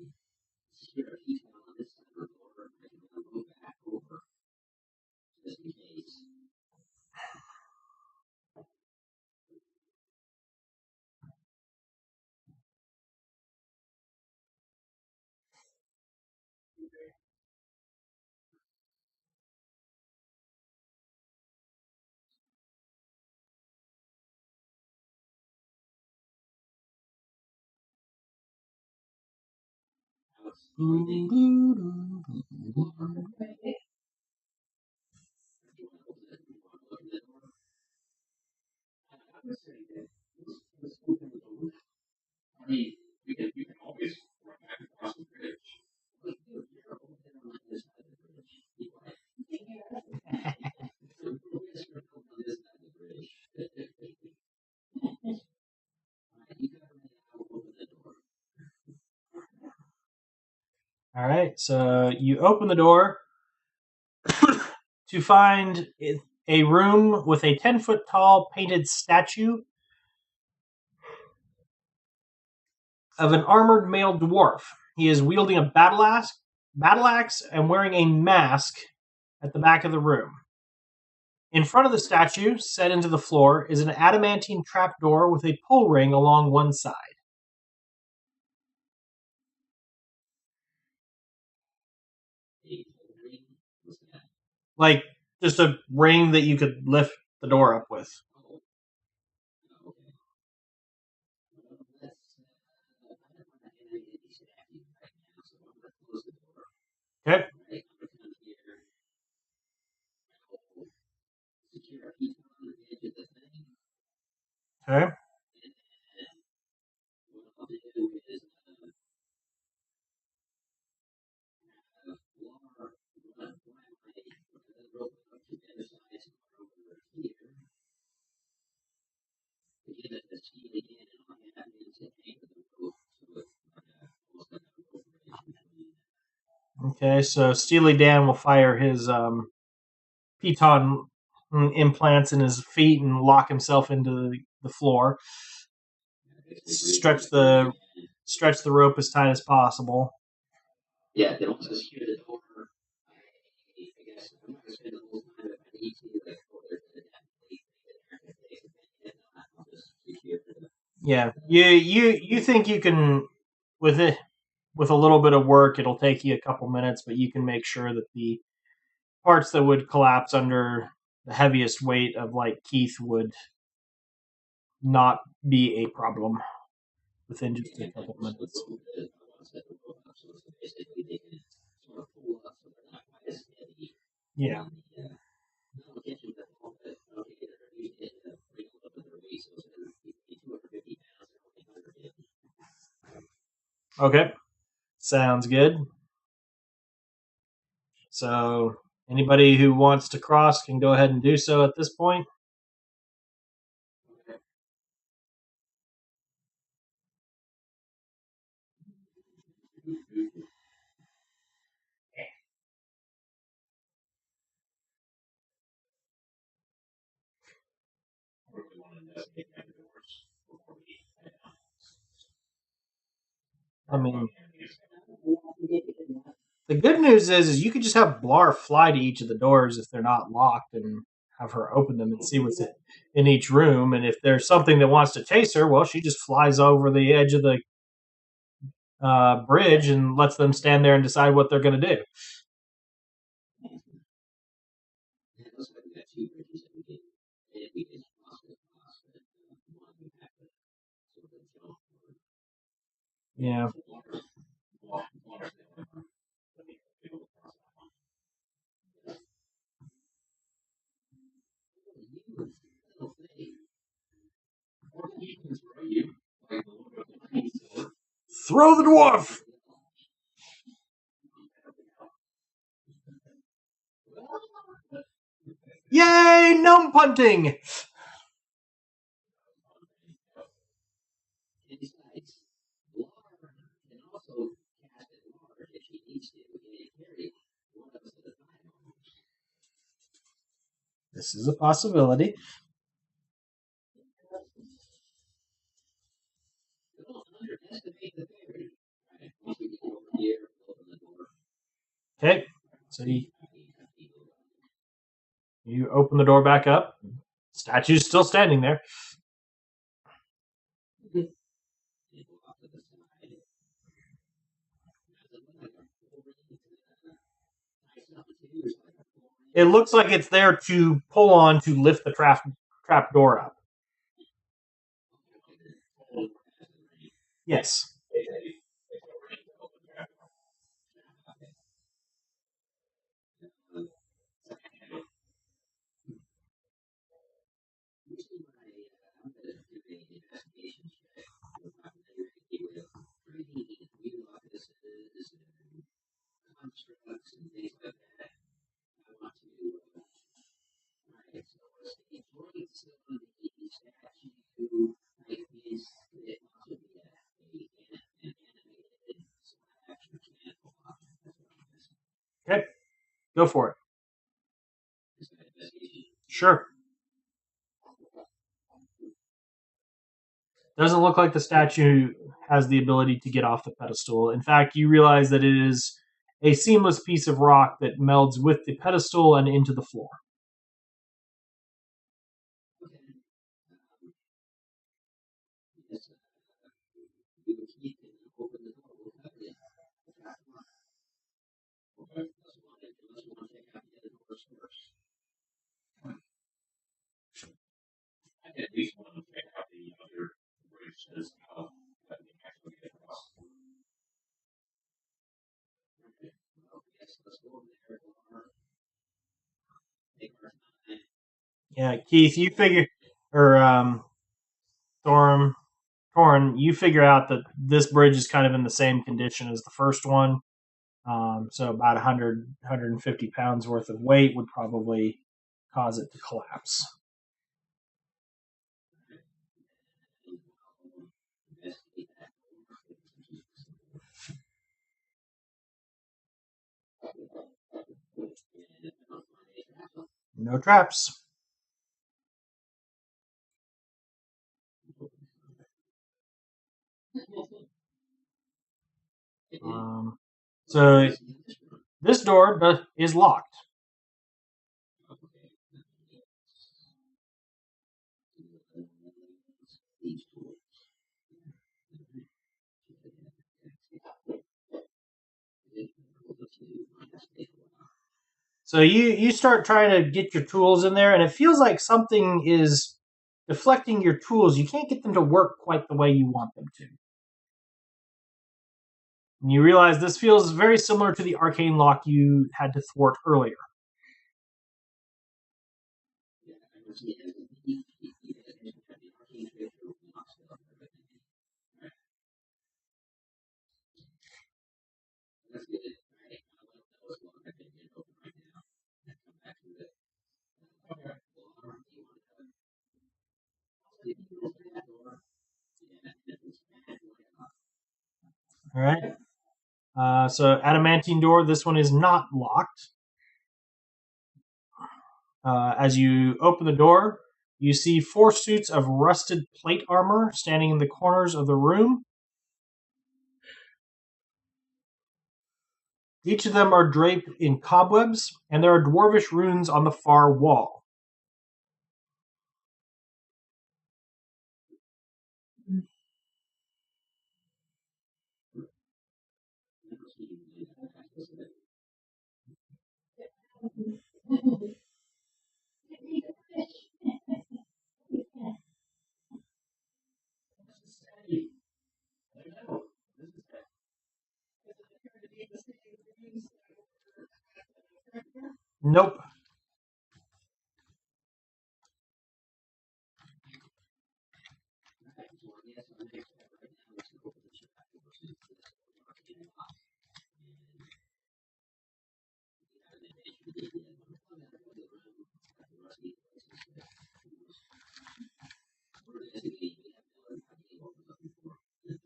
secure a key on this side of the door and go back over just in case? I mean, we can always run back across the bridge. Like, dude, you're over there on this side of the bridge. Be quiet. You're on this side of the bridge. You gotta open the door. All right. So you open the door to find a room with a 10-foot tall painted statue of an armored male dwarf. He is wielding a battle axe and wearing a mask at the back of the room. In front of the statue, set into the floor, is an adamantine trapdoor with a pull ring along one side. Like just a ring that you could lift the door up with. Okay. Okay. Okay, so Steely Dan will fire his piton implants in his feet and lock himself into the floor. Stretch the rope as tight as possible. Yeah, then also secure the door. I guess I'm not gonna spend the whole time if I need to, like, I'll just secure the. Yeah, you think you can with it with a little bit of work, it'll take you a couple minutes, but you can make sure that the parts that would collapse under the heaviest weight of like Keith would not be a problem within just a couple minutes. Yeah. Okay. Sounds good. So anybody who wants to cross can go ahead and do so at this point. I mean, the good news is you could just have Blar fly to each of the doors if they're not locked and have her open them and see what's in each room. And if there's something that wants to chase her, well, she just flies over the edge of the bridge and lets them stand there and decide what they're going to do. Yeah. Throw the dwarf! Yay, gnome punting! This is a possibility. Okay, so you open the door back up. Statue's still standing there. It looks like it's there to pull on to lift the trap door up. Yes. Okay, go for it. Sure. Doesn't look like the statue has the ability to get off the pedestal. In fact, you realize that it is a seamless piece of rock that melds with the pedestal and into the floor. Yeah, Keith, you figure, or Thorin, you figure out that this bridge is kind of in the same condition as the first one. So about 150 pounds worth of weight would probably cause it to collapse. No traps. So this door is locked. So you start trying to get your tools in there, and it feels like something is deflecting your tools. You can't get them to work quite the way you want them to. And you realize this feels very similar to the arcane lock you had to thwart earlier. All right. So adamantine door. This one is not locked. As you open the door, you see 4 suits of rusted plate armor standing in the corners of the room. Each of them are draped in cobwebs, and there are dwarvish runes on the far wall. Nope.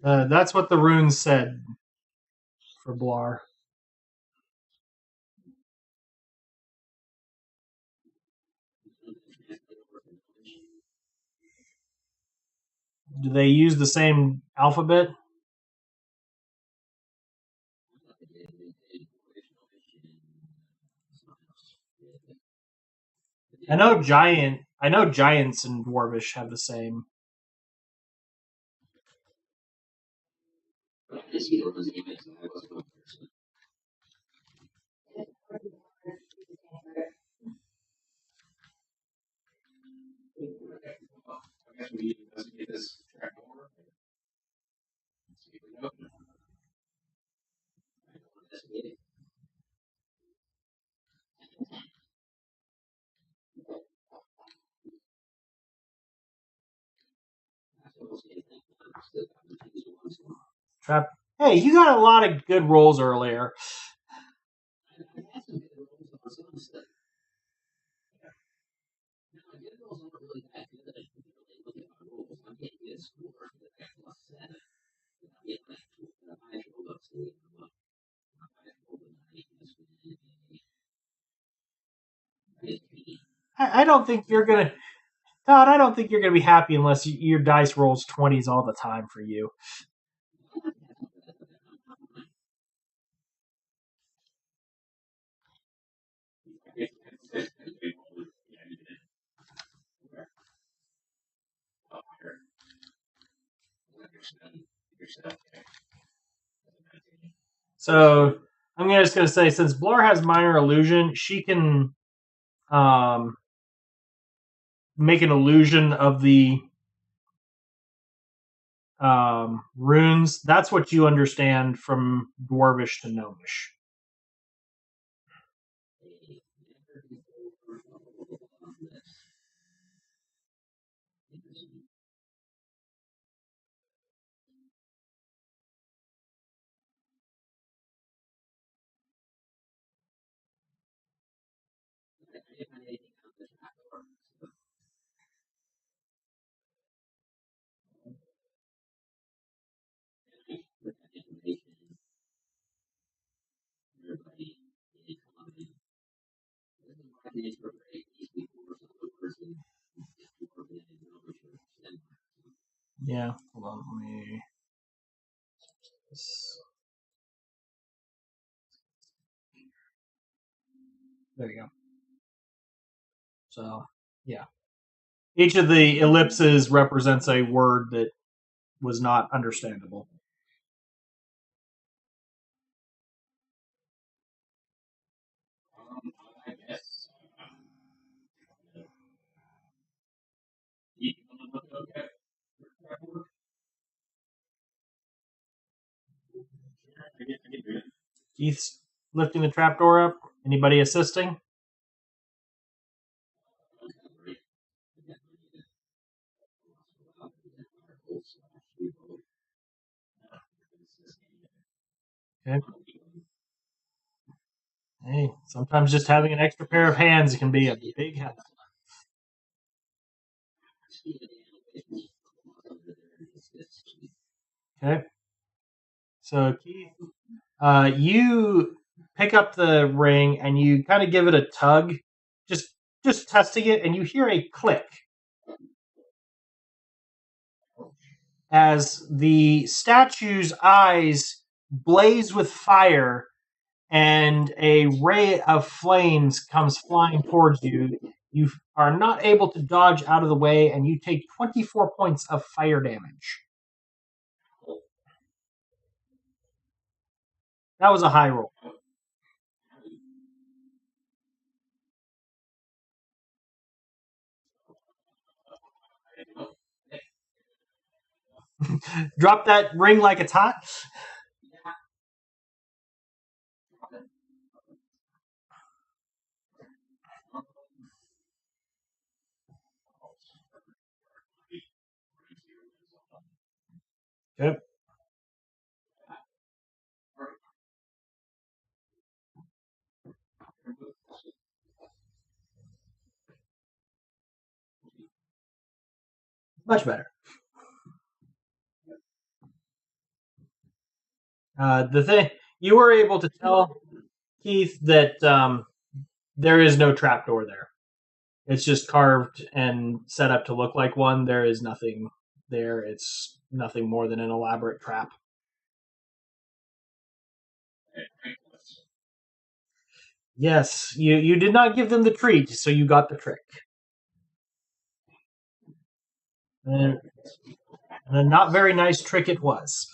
That's what the runes said for Blar. Do they use the same alphabet? I know giants and dwarvish have the same. Trap. Hey, you got a lot of good rolls earlier. I don't think you're gonna, Todd. I don't think you're gonna be happy unless your dice rolls 20s all the time for you. So I'm just gonna say, since Blur has minor illusion, she can um, make an illusion of the runes. That's what you understand from dwarvish to gnomish. Yeah. Hold on. Let me. There you go. So yeah, each of the ellipses represents a word that was not understandable. Keith's lifting the trapdoor up. Anybody assisting? Okay. Hey, sometimes just having an extra pair of hands can be a big help. Okay. So Keith, you pick up the ring and you kind of give it a tug, just just testing it, and you hear a click as the statue's eyes blaze with fire and a ray of flames comes flying towards you. You are not able to dodge out of the way, and you take 24 points of fire damage. That was a high roll. Drop that ring like it's hot. Okay. Much better. The thing you were able to tell Keith that there is no trapdoor there. It's just carved and set up to look like one. There is nothing there. It's nothing more than an elaborate trap. Yes, you did not give them the treat, so you got the trick. And, and a not very nice trick it was.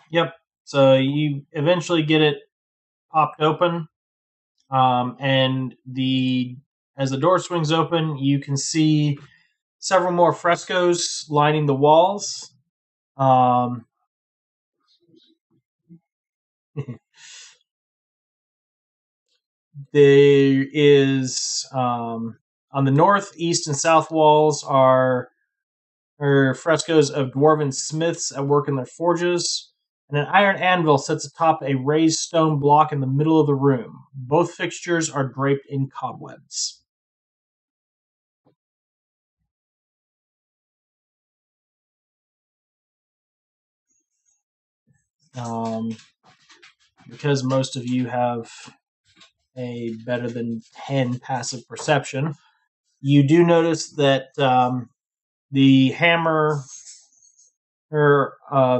Yep. So you eventually get it popped open, and the as the door swings open, you can see several more frescoes lining the walls. Um, there is on the north, east, and south walls are frescoes of dwarven smiths at work in their forges, and an iron anvil sits atop a raised stone block in the middle of the room. Both fixtures are draped in cobwebs. Um, because most of you have a better than 10 passive perception, you do notice that the hammer or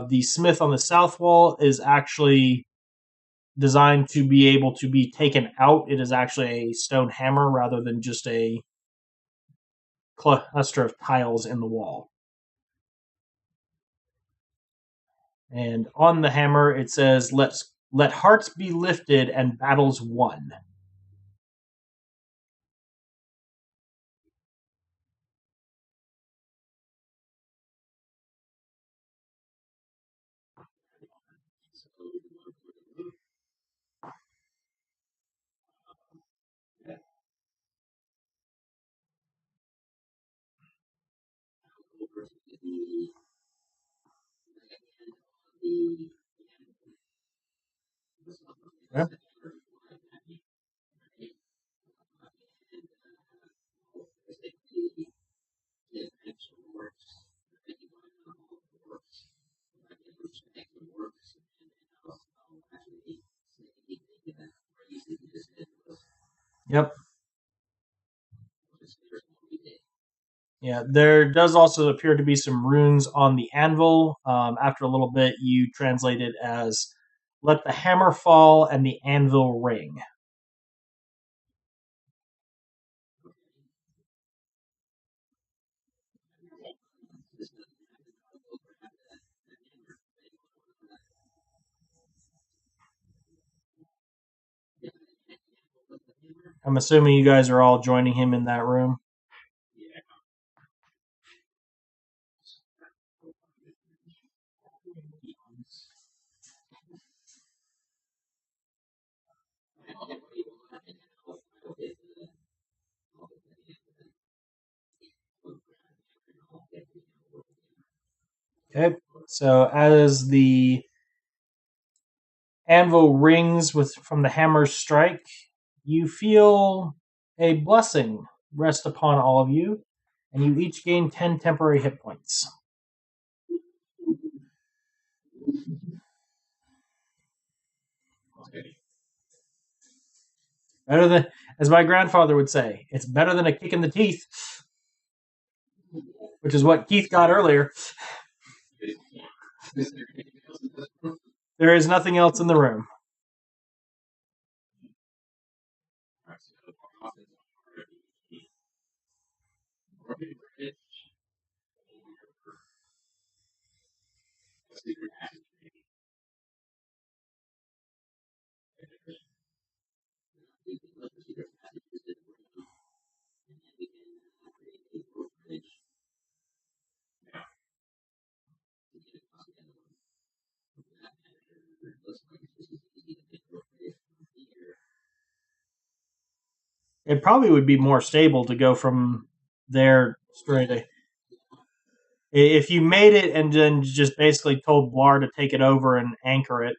the smith on the south wall is actually designed to be able to be taken out. It is actually a stone hammer rather than just a cluster of tiles in the wall. And on the hammer it says, Let hearts be lifted and battles won." Yeah. Yep. Yeah, there does also appear to be some runes on the anvil. After a little bit, you translate it as "Let the hammer fall and the anvil ring." I'm assuming you guys are all joining him in that room. Okay, so as the anvil rings with from the hammer's strike, you feel a blessing rest upon all of you, and you each gain 10 temporary hit points. Better than, as my grandfather would say, it's better than a kick in the teeth, which is what Keith got earlier. There is nothing else in the room. It probably would be more stable to go from there straight. If you made it and then just basically told Blar to take it over and anchor it.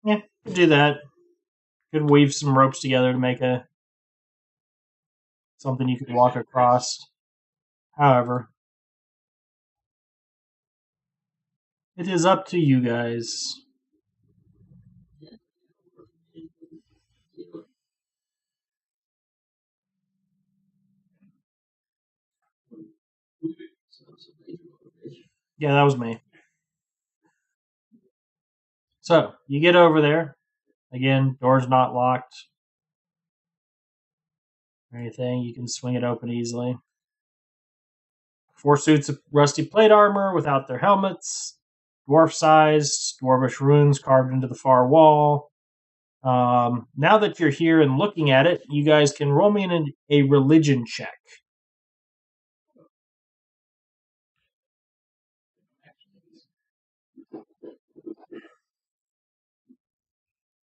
Yeah, could do that. Could weave some ropes together to make a something you could walk across. However, it is up to you guys. Yeah, that was me. So you get over there. Again, door's not locked or anything. You can swing it open easily. 4 suits of rusty plate armor without their helmets. Dwarf sized, dwarvish runes carved into the far wall. Now that you're here and looking at it, you guys can roll me in a religion check.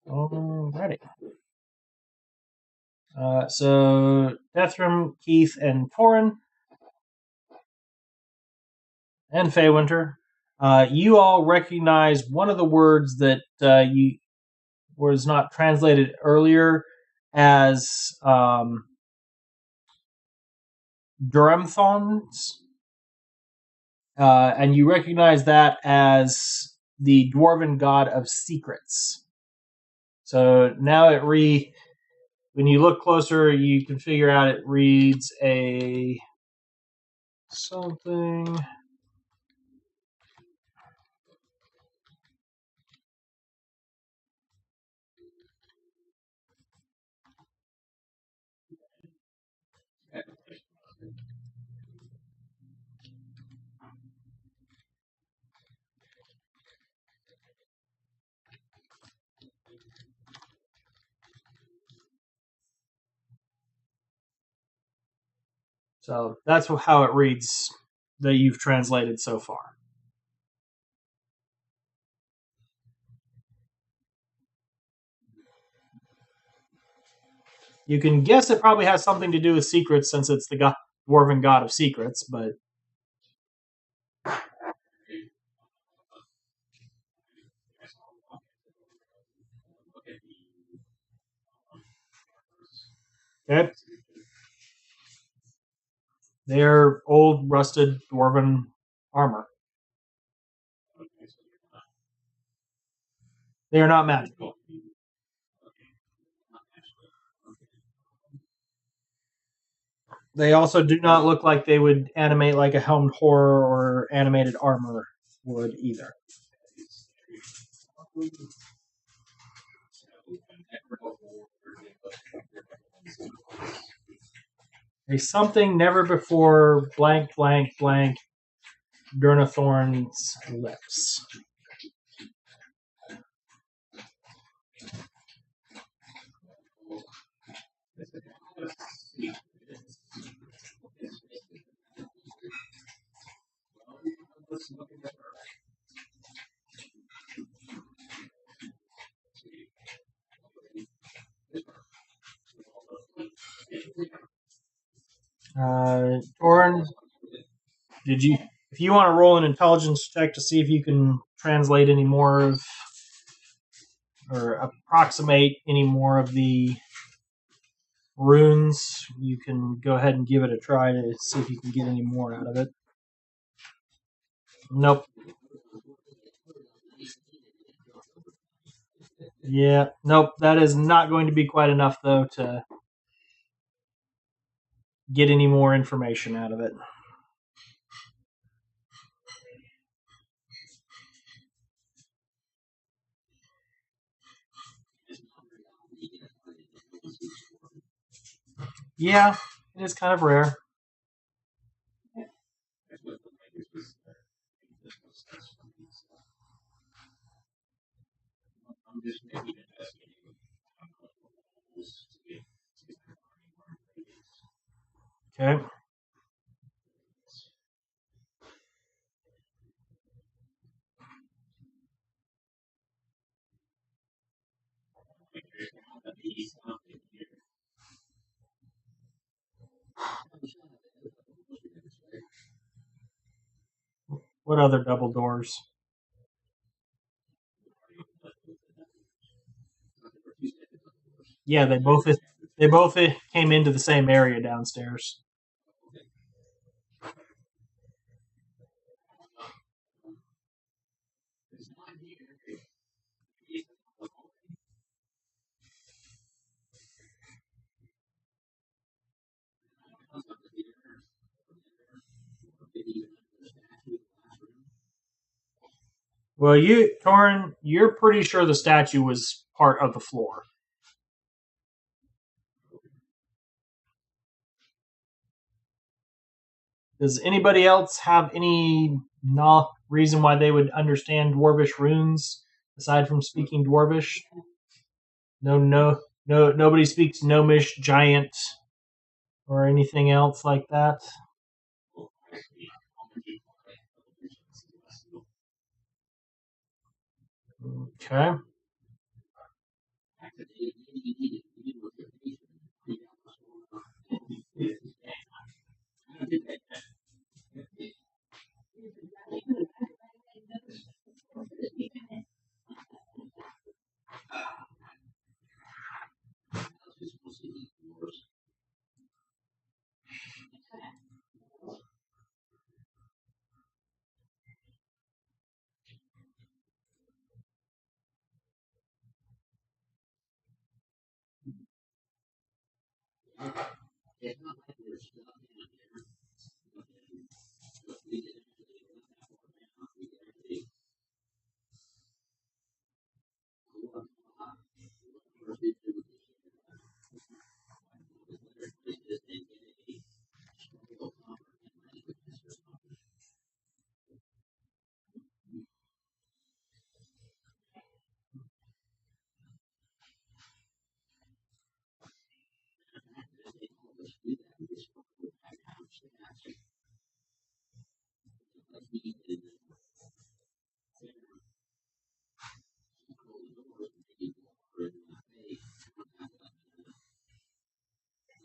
Alrighty. So Dethram, Keith, and Torin, and Faywinter, you all recognize one of the words that you was not translated earlier as Durhamthons, and you recognize that as the dwarven god of secrets. So now when you look closer, you can figure out it reads a something. So that's how it reads that you've translated so far. You can guess it probably has something to do with secrets since it's the dwarven god of secrets, but okay. They're old, rusted dwarven armor. They are not magical. They also do not look like they would animate like a helmed horror or animated armor would either. A something never before blank blank blank Durnathorn's lips. Torin, did you? If you want to roll an intelligence check to see if you can translate any more of, or approximate any more of the runes, you can go ahead and give it a try to see if you can get any more out of it. Nope. Yeah, nope. That is not going to be quite enough, though, to get any more information out of it. Yeah, it is kind of rare. Okay. What other double doors? Yeah, they both came into the same area downstairs. Well, Torin, you're pretty sure the statue was part of the floor. Does anybody else have any reason why they would understand Dwarvish runes aside from speaking Dwarvish? No, no, no. Nobody speaks Gnomish, Giant, or anything else like that. Okay.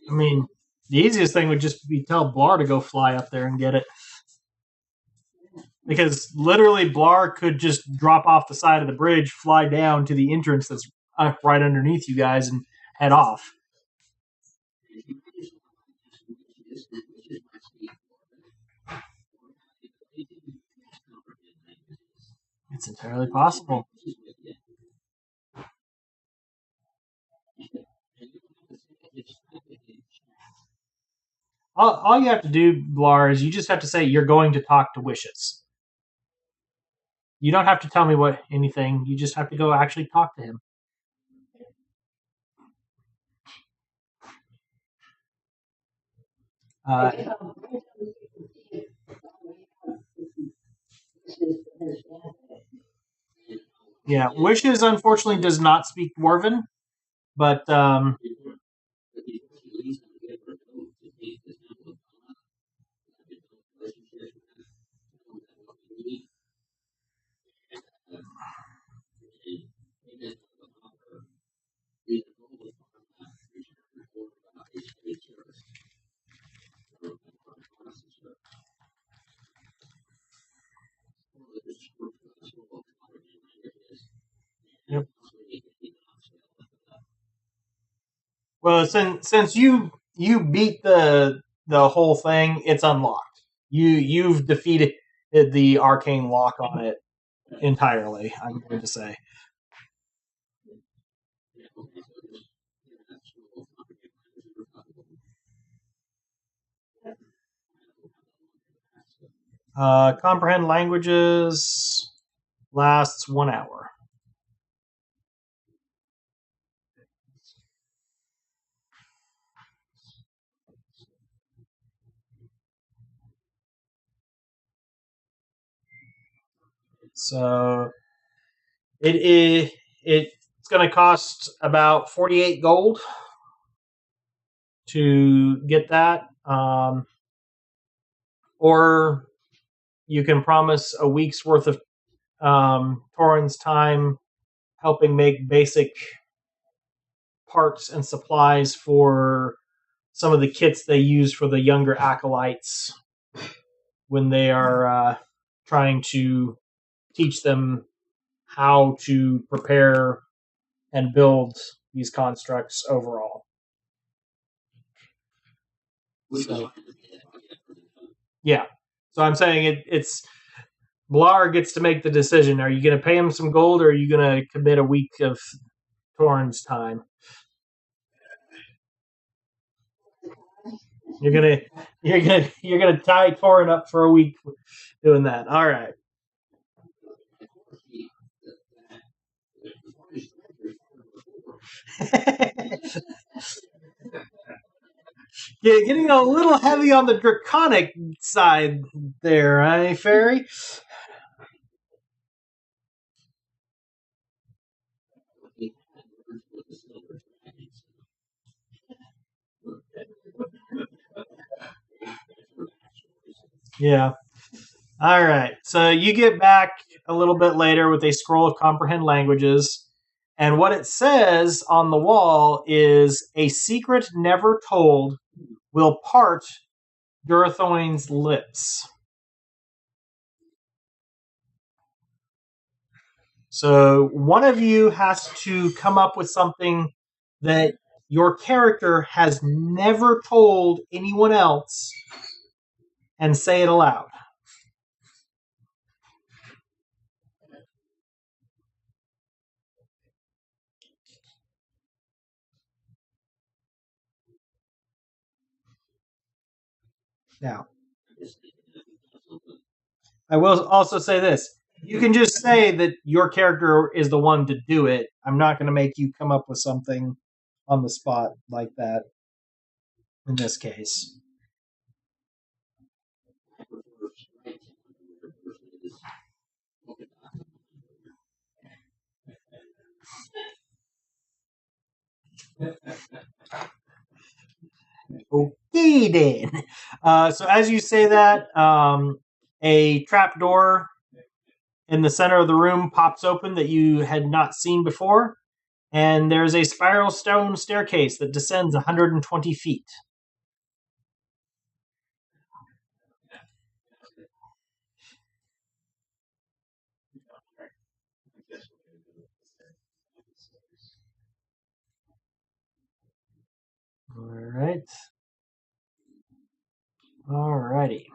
I mean, the easiest thing would just be tell Blar to go fly up there and get it. Because literally, Blar could just drop off the side of the bridge, fly down to the entrance that's right underneath you guys, and head off. It's entirely possible. All you have to do, Blar, is you just have to say you're going to talk to Wishes. You don't have to tell me what anything. You just have to go actually talk to him. Uh, yeah, Wishes unfortunately does not speak Dwarven, but yep. Well, since you beat the whole thing, it's unlocked. You've defeated the arcane lock on it entirely. I'm going to say. Comprehend languages lasts 1 hour. So it's going to cost about 48 gold to get that, or you can promise a week's worth of Torin's time helping make basic parts and supplies for some of the kits they use for the younger acolytes when they are trying to teach them how to prepare and build these constructs overall. So, yeah. So I'm saying it's Blar gets to make the decision. Are you going to pay him some gold, or are you going to commit a week of Torin's time? You're gonna tie Torin up for a week doing that. All right. Getting a little heavy on the draconic side there, eh, Fairy? Yeah. All right. So you get back a little bit later with a scroll of comprehend languages, and what it says on the wall is a secret never told will part Durathoin's lips. So one of you has to come up with something that your character has never told anyone else and say it aloud. Now, I will also say this. You can just say that your character is the one to do it. I'm not going to make you come up with something on the spot like that in this case. Okay, then. So as you say that, a trap door in the center of the room pops open that you had not seen before, and there's a spiral stone staircase that descends 120 feet. All right. Alrighty.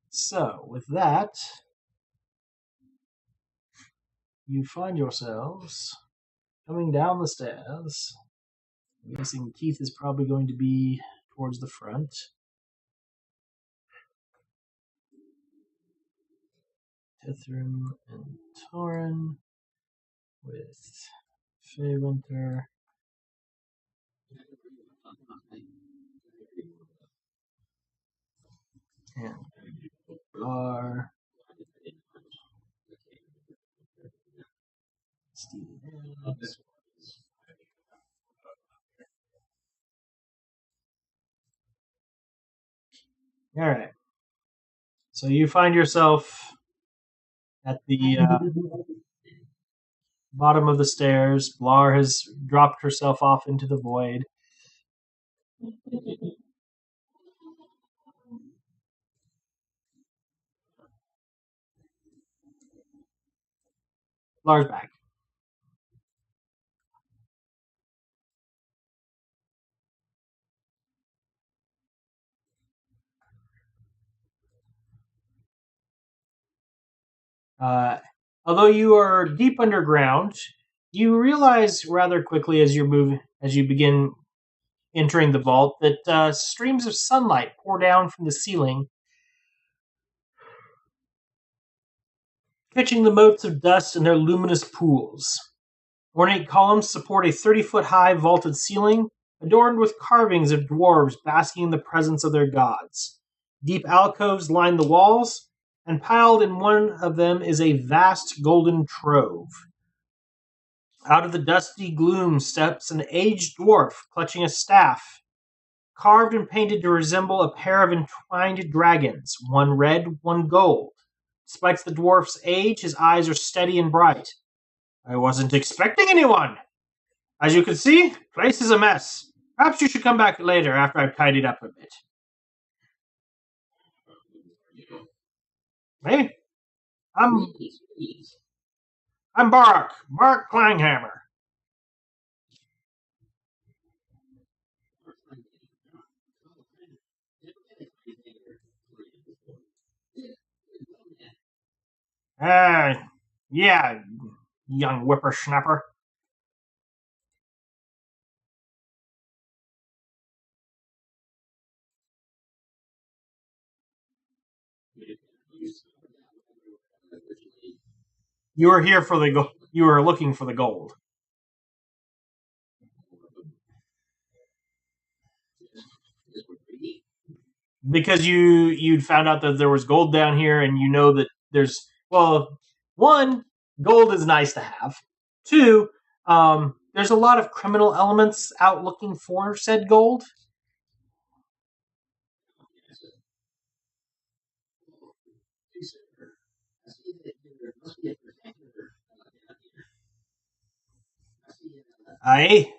So, with that, you find yourselves coming down the stairs. I'm guessing Keith is probably going to be towards the front. Tithrim and Torin with Faywinter. And Blar. Steve. All right. So you find yourself at the bottom of the stairs. Blar has dropped herself off into the void. Blar's back. Although you are deep underground, you realize rather quickly as you begin entering the vault that streams of sunlight pour down from the ceiling catching the motes of dust in their luminous pools. Ornate columns support a 30-foot high vaulted ceiling, adorned with carvings of dwarves basking in the presence of their gods. Deep alcoves line the walls, and piled in one of them is a vast golden trove. Out of the dusty gloom steps an aged dwarf clutching a staff, carved and painted to resemble a pair of entwined dragons, one red, one gold. Despite the dwarf's age, his eyes are steady and bright. I wasn't expecting anyone. As you can see, place is a mess. Perhaps you should come back later after I've tidied up a bit. Hey, I'm I'm Barak Klanghammer. Uh, yeah, young whippersnapper. You were here for the you were looking for the gold. Because you'd found out that there was gold down here, and you know that there's one, gold is nice to have. Two, there's a lot of criminal elements out looking for said gold. Aye.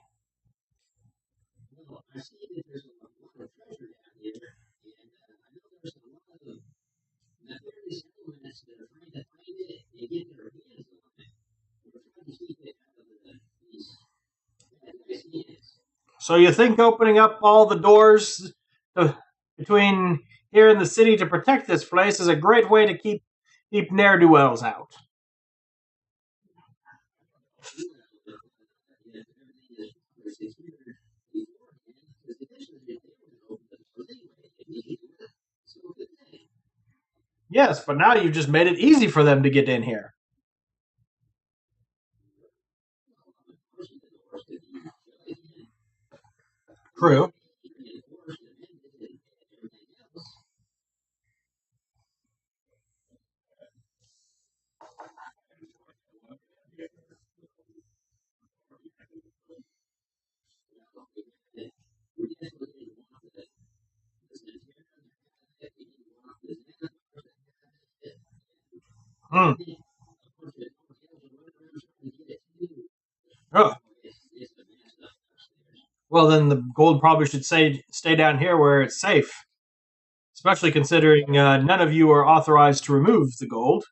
So you think opening up all the doors to, between here and the city to protect this place is a great way to keep ne'er do wells out? Yes, but now you've just made it easy for them to get in here. True. Hmm. Oh, well, then the gold probably should stay down here where it's safe, especially considering none of you are authorized to remove the gold.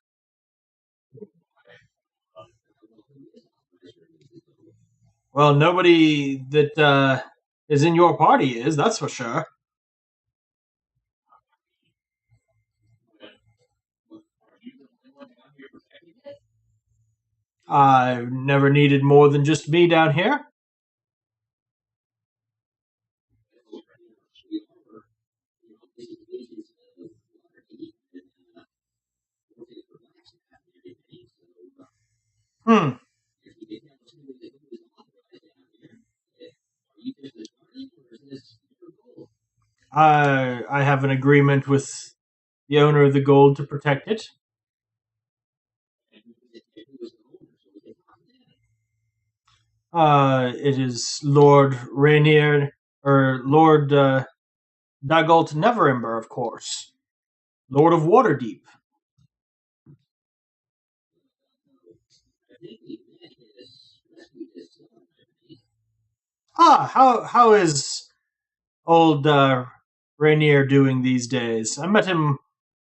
Well, nobody that is in your party is, that's for sure. I've never needed more than just me down here. Hmm. I have an agreement with the owner of the gold to protect it. It is Lord Rainier, or Lord Dagult Neverimber, of course. Lord of Waterdeep. How is old Rainier doing these days? I met him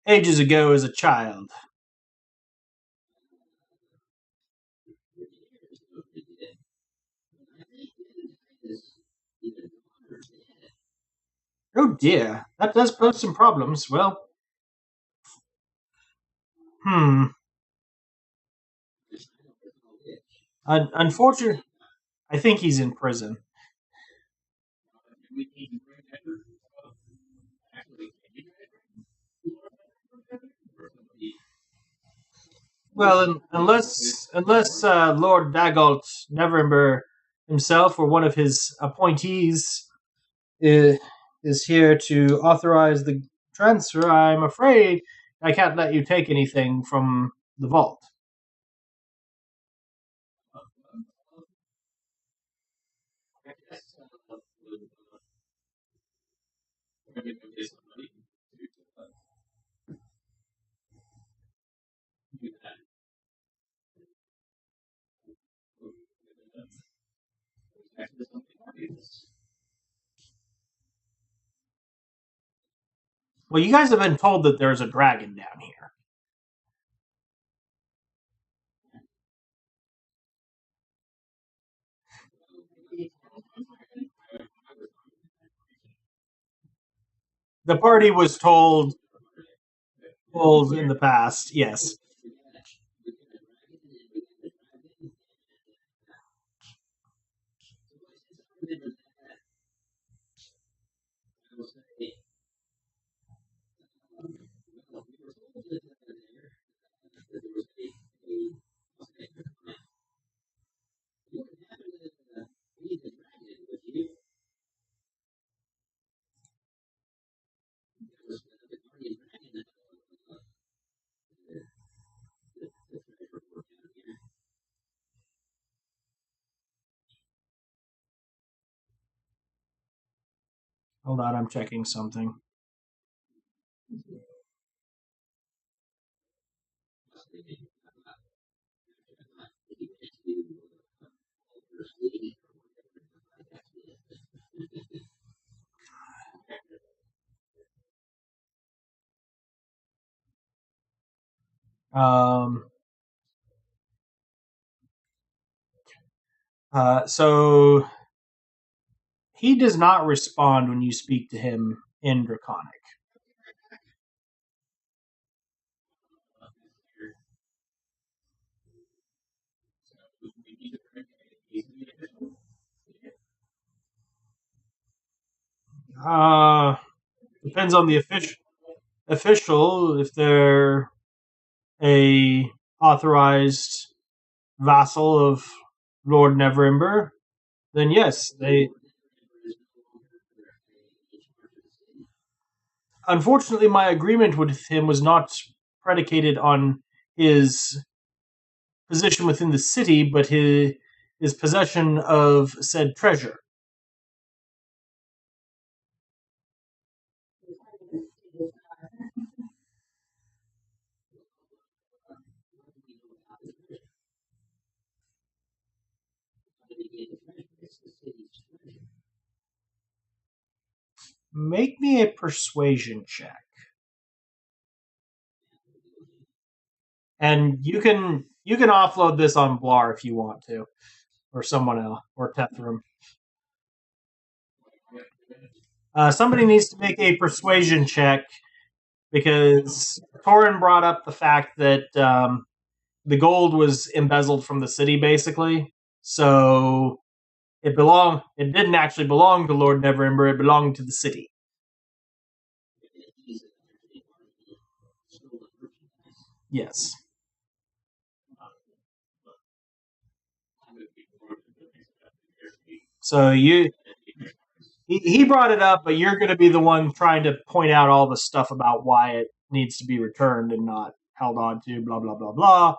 ages ago as a child. Oh dear, that does pose some problems. Well, hmm. Unfortunately, I think he's in prison. Well, unless Lord Dagalt Neverember himself or one of his appointees is, is here to authorize the transfer, I'm afraid I can't let you take anything from the vault. Well, you guys have been told that there's a dragon down here. The party was told in the past, yes. Hold on, I'm checking something. Um, so he does not respond when you speak to him in Draconic. Uh, Depends on the official. If they're a authorized vassal of Lord Neverember, then yes, they. Unfortunately, my agreement with him was not predicated on his position within the city, but his possession of said treasure. Make me a persuasion check, and you can offload this on Blar if you want to, or someone else, or Tethram. Somebody needs to make a persuasion check because Torin brought up the fact that the gold was embezzled from the city, basically. So it didn't actually belong to Lord Neverember. It belonged to the city. Yes. So he brought it up, but you're going to be the one trying to point out all the stuff about why it needs to be returned and not held on to. Blah blah blah blah.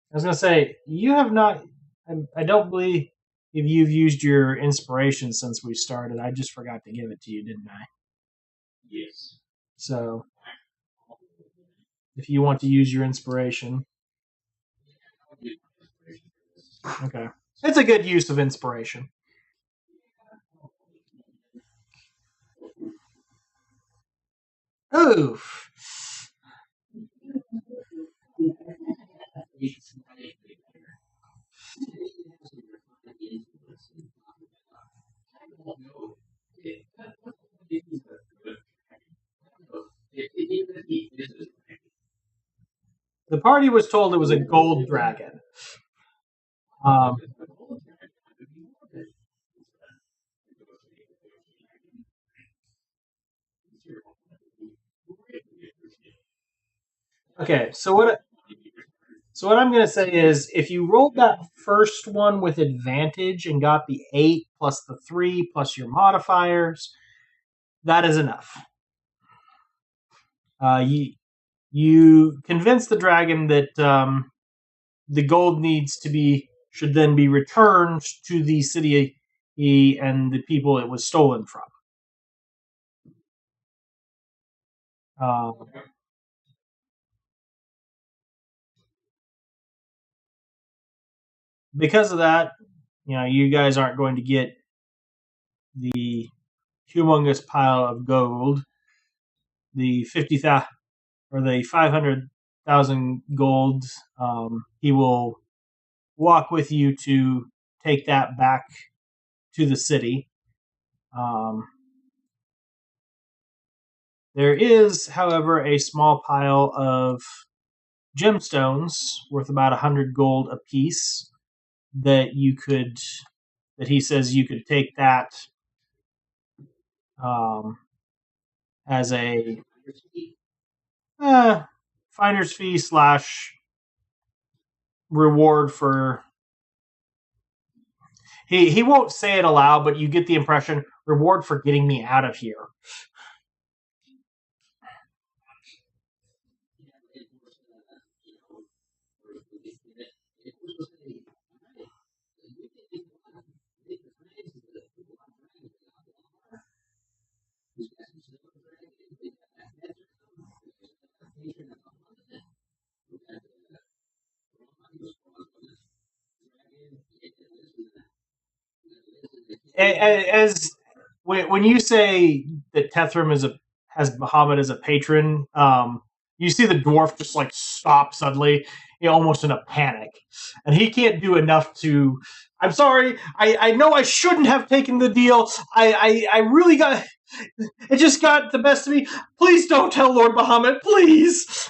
I was going to say you have not. I don't believe if you've used your inspiration since we started. I just forgot to give it to you, didn't I? So if you want to use your inspiration, okay, it's a good use of inspiration. Oof. party was told it was a gold dragon. Um, okay, so what I'm going to say is, if you rolled that first one with advantage and got the 8 plus the 3 plus your modifiers, that is enough. You convince the dragon that the gold should then be returned to the city and the people it was stolen from. Uh, because of that, you guys aren't going to get the humongous pile of gold, the 50,000 or the 500,000 gold. He will walk with you to take that back to the city. There is, however, a small pile of gemstones worth about 100 gold apiece that he says you could take that as a finder's fee / reward for. He won't say it aloud, but you get the impression, reward for getting me out of here. As when you say that Tethram has Muhammad as a patron, you see the dwarf just like stop suddenly, almost in a panic, and he can't do enough to. I'm sorry. I know I shouldn't have taken the deal. I really got. It just got the best of me. Please don't tell Lord Muhammad, please.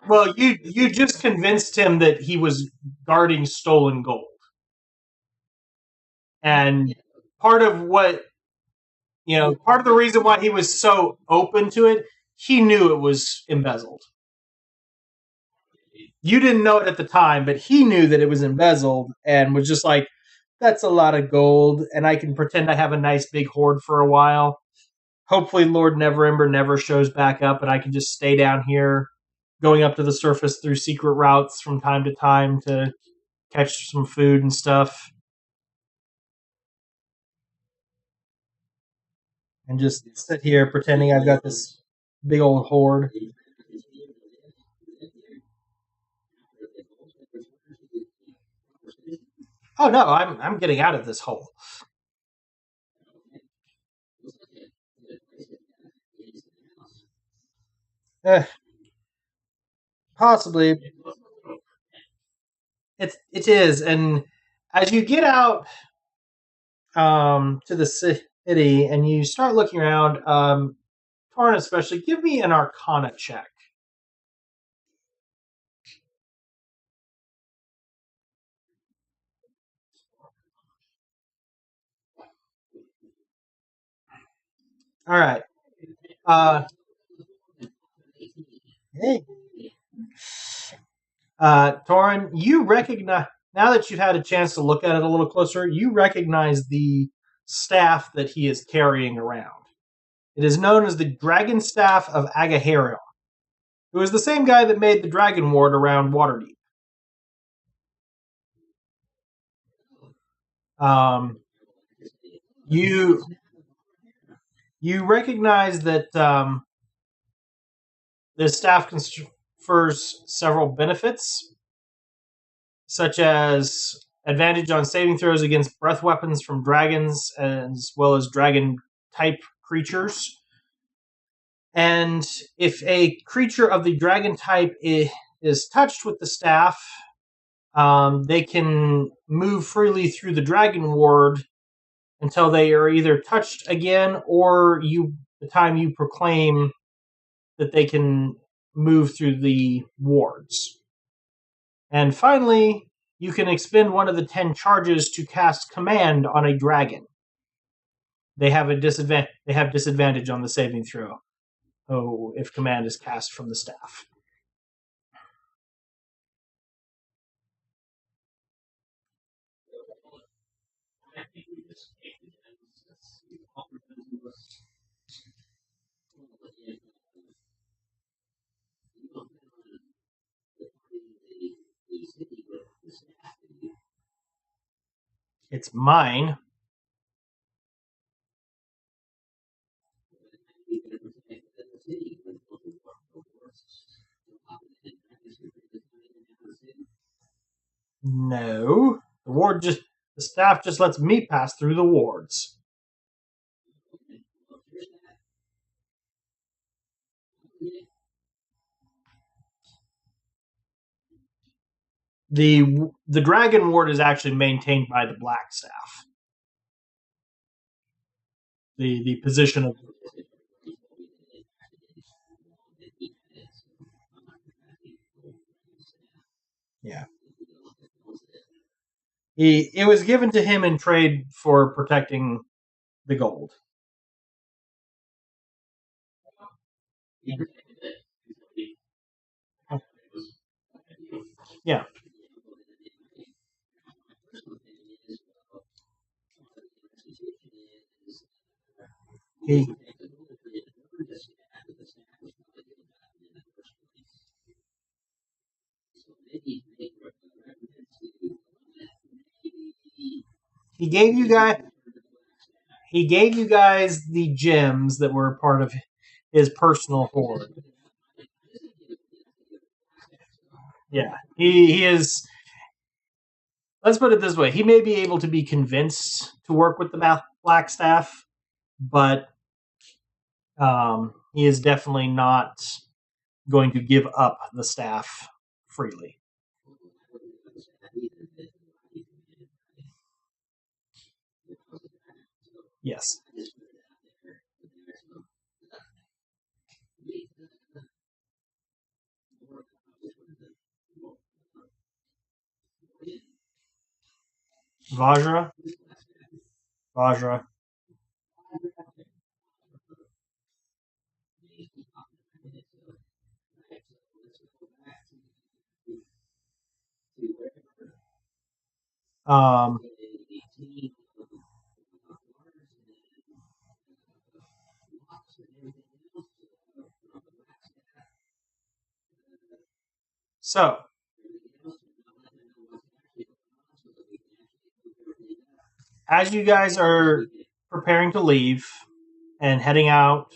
Well, you just convinced him that he was guarding stolen gold, and part of what part of the reason why he was so open to it, he knew it was embezzled. You didn't know it at the time, but he knew that it was embezzled and was just like, "That's a lot of gold, and I can pretend I have a nice big hoard for a while. Hopefully, Lord Neverember never shows back up, and I can just stay down here." Going up to the surface through secret routes from time to time to catch some food and stuff, and just sit here pretending I've got this big old hoard. Oh no, I'm getting out of this hole. Eh, possibly it is, and as you get out to the city and you start looking around, Torn especially, give me an Arcana check. All right. Hey, Torin, you recognize, now that you've had a chance to look at it a little closer, you recognize the staff that he is carrying around. It is known as the Dragon Staff of Agaharion, who is the same guy that made the Dragon Ward around Waterdeep. You you recognize that the staff confers several benefits, such as advantage on saving throws against breath weapons from dragons, as well as dragon type creatures. And if a creature of the dragon type is touched with the staff, they can move freely through the dragon ward until they are either touched again or the time you proclaim that they can move through the wards. And finally, you can expend one of the 10 charges to cast command on a dragon. They have disadvantage on the saving throw. Oh, if command is cast from the staff. It's mine. No. The staff just lets me pass through the wards. The dragon ward is actually maintained by the black staff. The position of yeah. It was given to him in trade for protecting the gold. Yeah. He gave you guys the gems that were part of his personal hoard. Yeah. He is. Let's put it this way. He may be able to be convinced to work with the black staff, but he is definitely not going to give up the staff freely. Yes. Vajra. Um, so, as you guys are preparing to leave and heading out,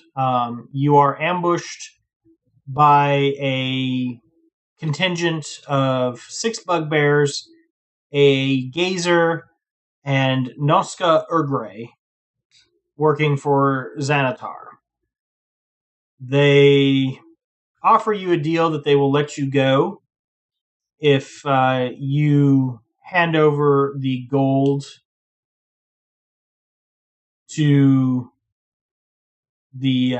you are ambushed by a contingent of 6 bugbears, a gazer, and Noska Urgray working for Xanatar. They offer you a deal that they will let you go if you hand over the gold to the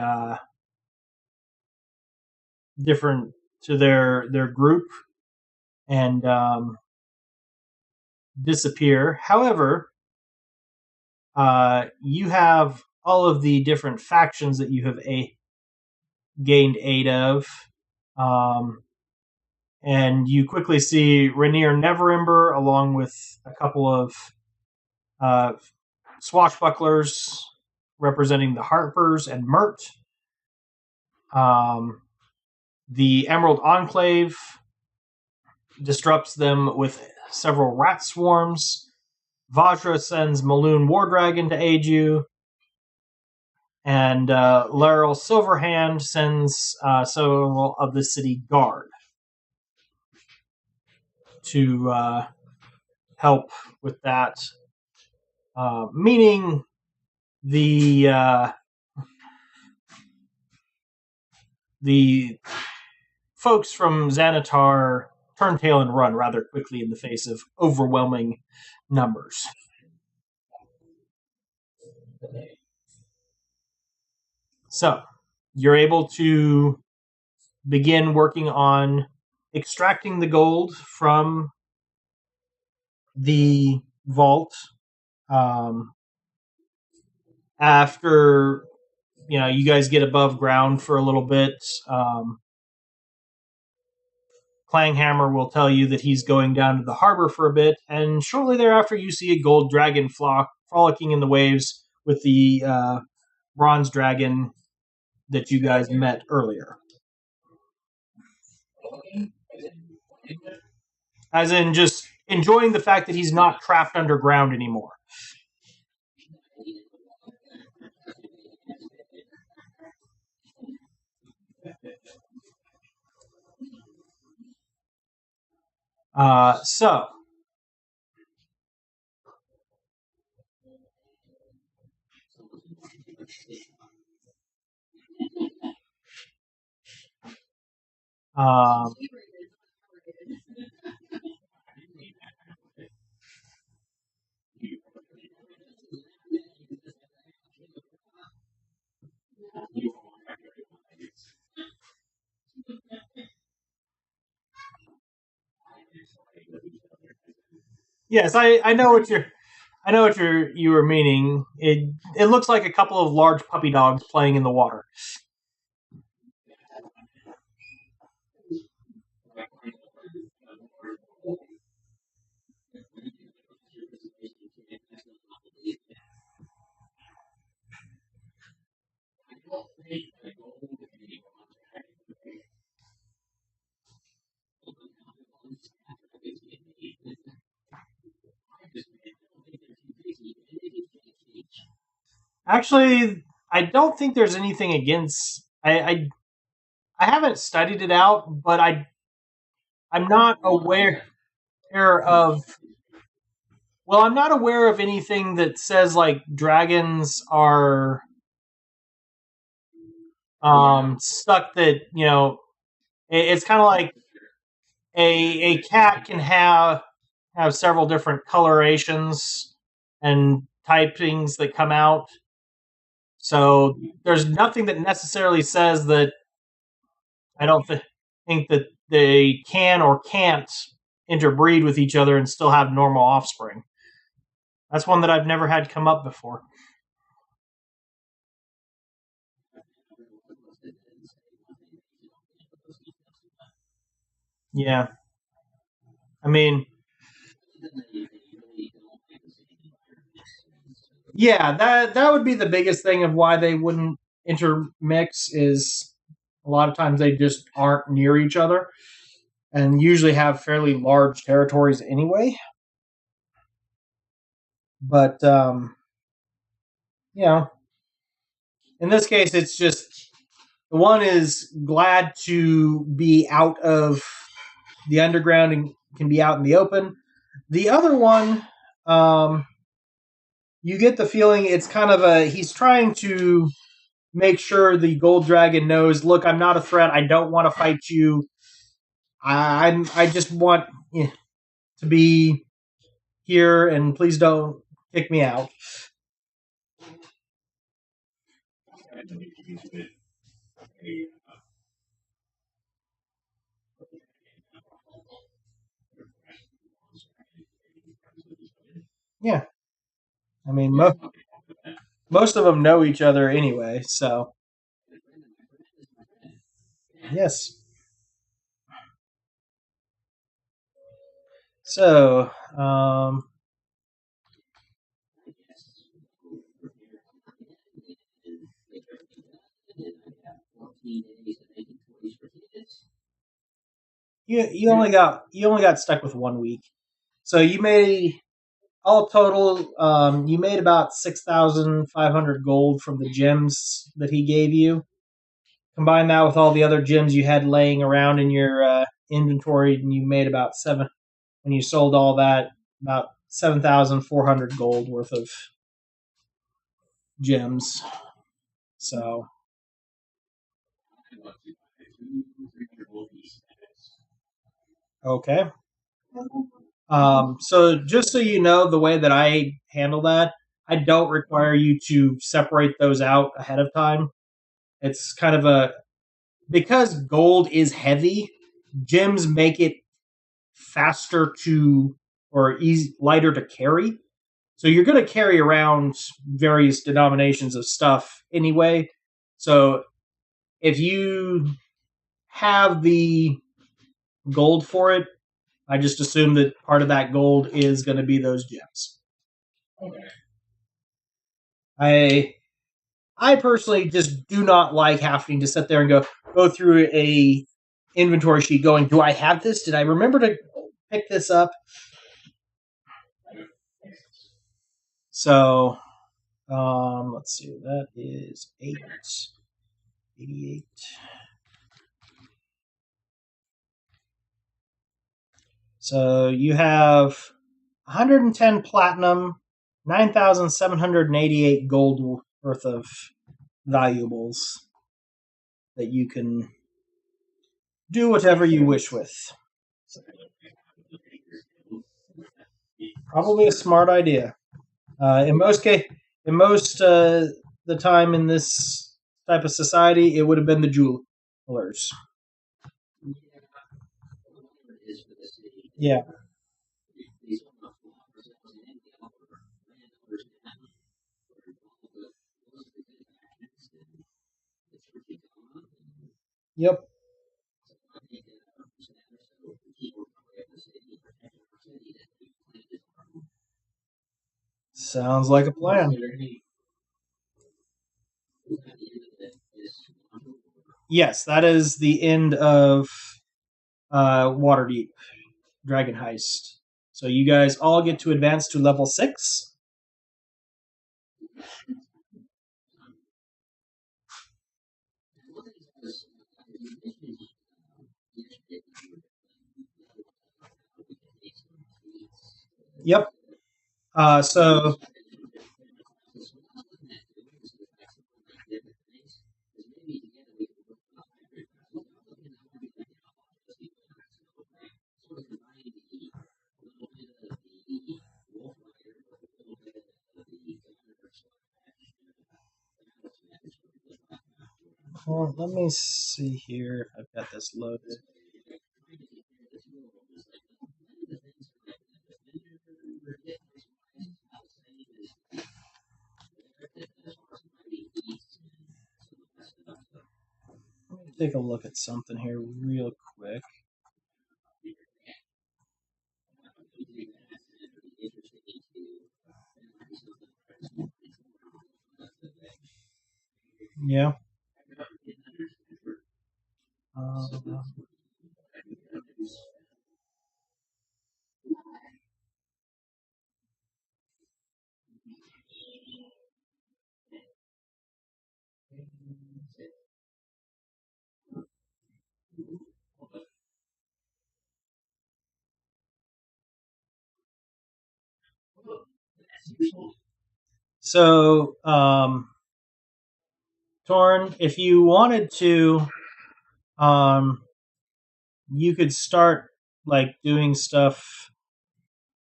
their group and disappear. However, you have all of the different factions that you have gained aid of. And you quickly see Rainier Neverember along with a couple of swashbucklers representing the Harpers and Mert. The Emerald Enclave disrupts them with several rat swarms. Vajra sends Maloon War Dragon to aid you. And Laryl Silverhand sends several of the city guard to help with that. Meaning the the folks from Xanatar turn tail and run rather quickly in the face of overwhelming numbers. So you're able to begin working on extracting the gold from the vault. After you guys get above ground for a little bit, Clanghammer will tell you that he's going down to the harbor for a bit, and shortly thereafter you see a gold dragon frolicking in the waves with the bronze dragon that you guys met earlier. As in just enjoying the fact that he's not trapped underground anymore. So, um, yes, I know what you were meaning. It looks like a couple of large puppy dogs playing in the water. Actually, I don't think there's anything against. I haven't studied it out, but I'm not aware of. Well, I'm not aware of anything that says like dragons are stuck. That it's kind of like a cat can have several different colorations and typings that come out. So there's nothing that necessarily says that I don't think that they can or can't interbreed with each other and still have normal offspring. That's one that I've never had come up before. Yeah. I mean, yeah, that would be the biggest thing of why they wouldn't intermix is a lot of times they just aren't near each other and usually have fairly large territories anyway. But you know, in this case, it's just the one is glad to be out of the underground and can be out in the open. The other one, you get the feeling it's kind of he's trying to make sure the gold dragon knows, look, I'm not a threat. I don't want to fight you. I just want to be here, and please don't kick me out. Yeah, I mean, most of them know each other anyway, so yes. So, you only got stuck with 1 week, so you made all total. You made about 6,500 gold from the gems that he gave you. Combine that with all the other gems you had laying around in your inventory, and you made about seven. When you sold all that, about 7,400 gold worth of gems. So Okay. So just so you know, the way that I handle that, I don't require you to separate those out ahead of time. It's kind of a because gold is heavy, gems make it faster to or lighter to carry. So you're going to carry around various denominations of stuff anyway. So if you have the gold for it, I just assume that part of that gold is going to be those gems. I I personally just do not like having to sit there and go through a inventory sheet going, do I have this? Did I remember to pick this up? So let's see, that is 88. So you have 110 platinum, 9,788 gold worth of valuables that you can do whatever you wish with. Probably a smart idea. In most the time in this type of society, it would have been the jewelers. Yeah. Yep. Sounds like a plan. Yes, that is the end of Waterdeep Dragon Heist. So you guys all get to advance to level 6. Yep. So well, let me see here. I've got this loaded. Let me take a look at something here real quick. Yeah. Um, so, Torn, if you wanted to, um, you could start like doing stuff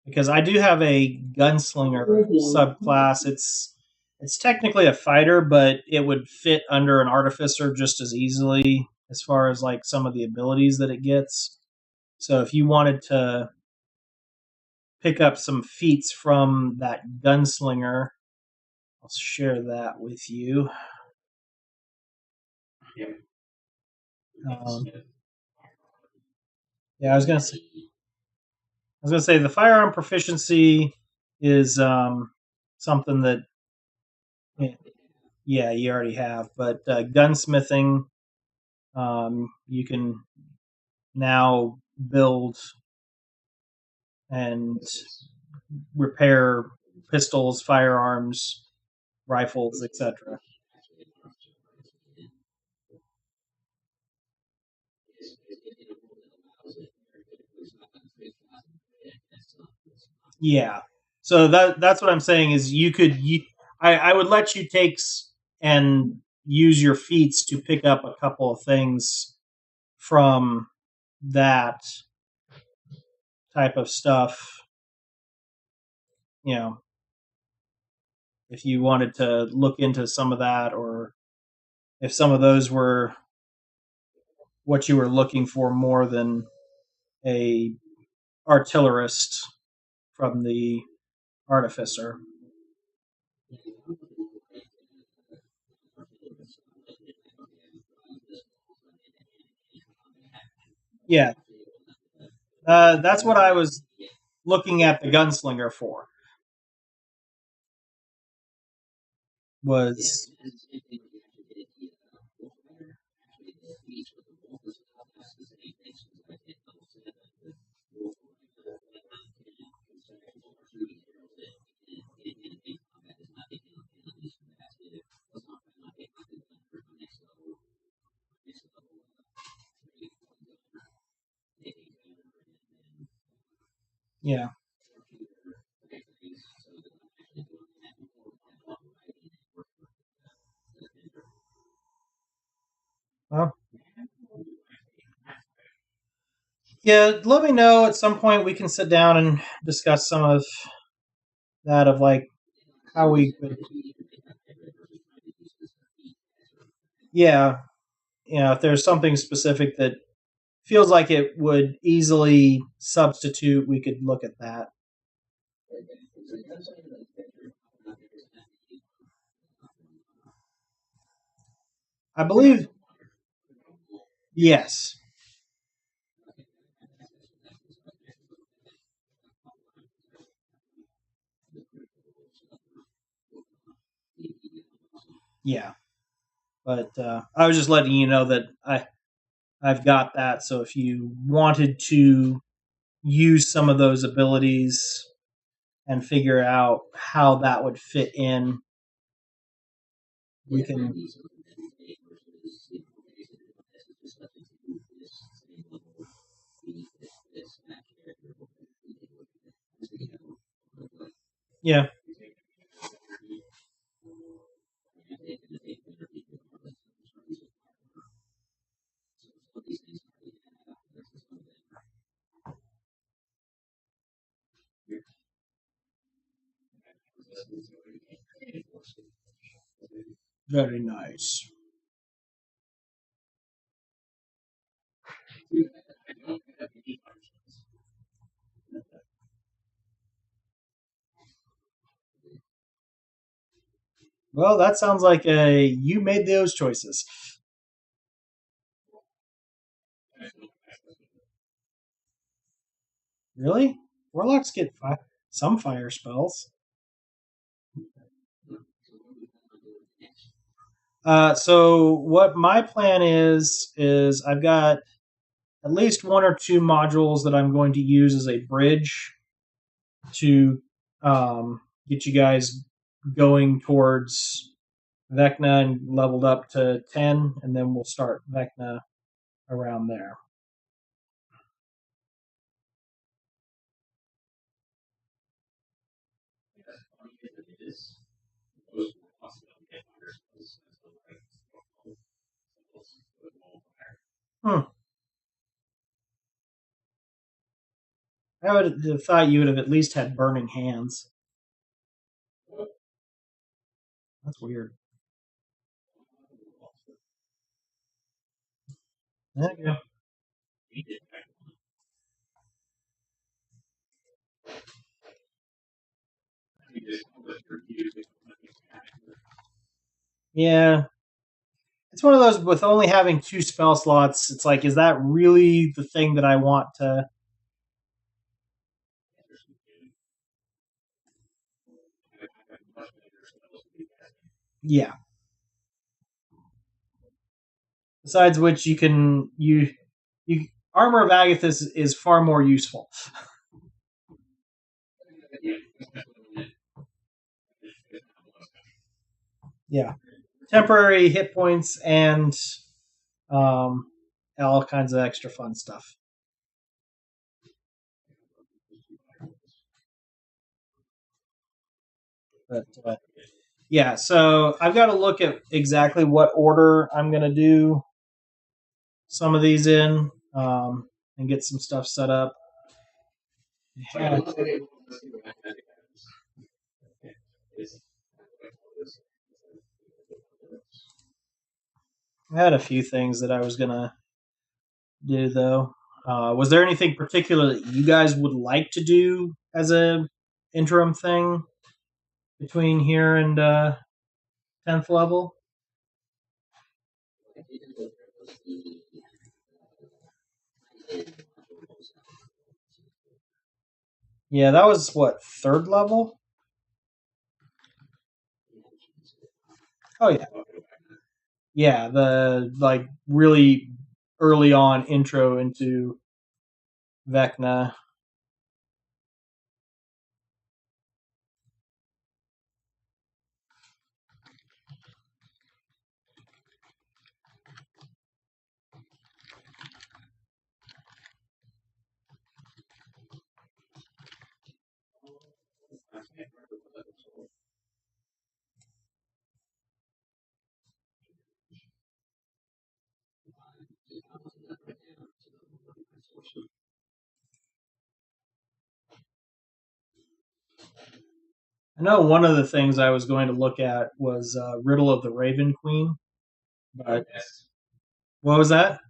because I do have a gunslinger subclass. It's technically a fighter, but it would fit under an artificer just as easily as far as like some of the abilities that it gets. So if you wanted to pick up some feats from that gunslinger, I'll share that with you. Um, yeah, I was gonna say the firearm proficiency is something that yeah you already have, but gunsmithing you can now build and repair pistols, firearms, rifles, etc. Yeah. So that's what I'm saying is I would let you take and use your feats to pick up a couple of things from that type of stuff. You know, if you wanted to look into some of that, or if some of those were what you were looking for more than a artillerist from the artificer. Yeah, that's what I was looking at the gunslinger for. Was yeah. Well, yeah. Let me know at some point. We can sit down and discuss some of that of like how we could. Yeah, if there's something specific that feels like it would easily substitute, we could look at that. I believe yes. Yeah, but I was just letting you know that I've got that. So if you wanted to use some of those abilities and figure out how that would fit in, we can. Yeah, very nice. Well, that sounds like you made those choices. Really? Warlocks get some fire spells. So what my plan is I've got at least one or two modules that I'm going to use as a bridge to get you guys going towards Vecna and leveled up to 10, and then we'll start Vecna around there. Hmm. I would have thought you would have at least had burning hands. That's weird. There you go. Yeah, it's one of those with only having two spell slots. It's like, is that really the thing that I want to? Yeah. Besides which, you armor of Agathis is far more useful. Yeah, temporary hit points and um, all kinds of extra fun stuff. But Yeah, so I've got to look at exactly what order I'm going to do some of these in, and get some stuff set up. Yeah, I had a few things that I was going to do, though. Was there anything particular that you guys would like to do as a interim thing between here and 10th level? Yeah, that was what, third level? Oh yeah, yeah. The like really early on intro into Vecna. I know one of the things I was going to look at was Riddle of the Raven Queen, but what was that?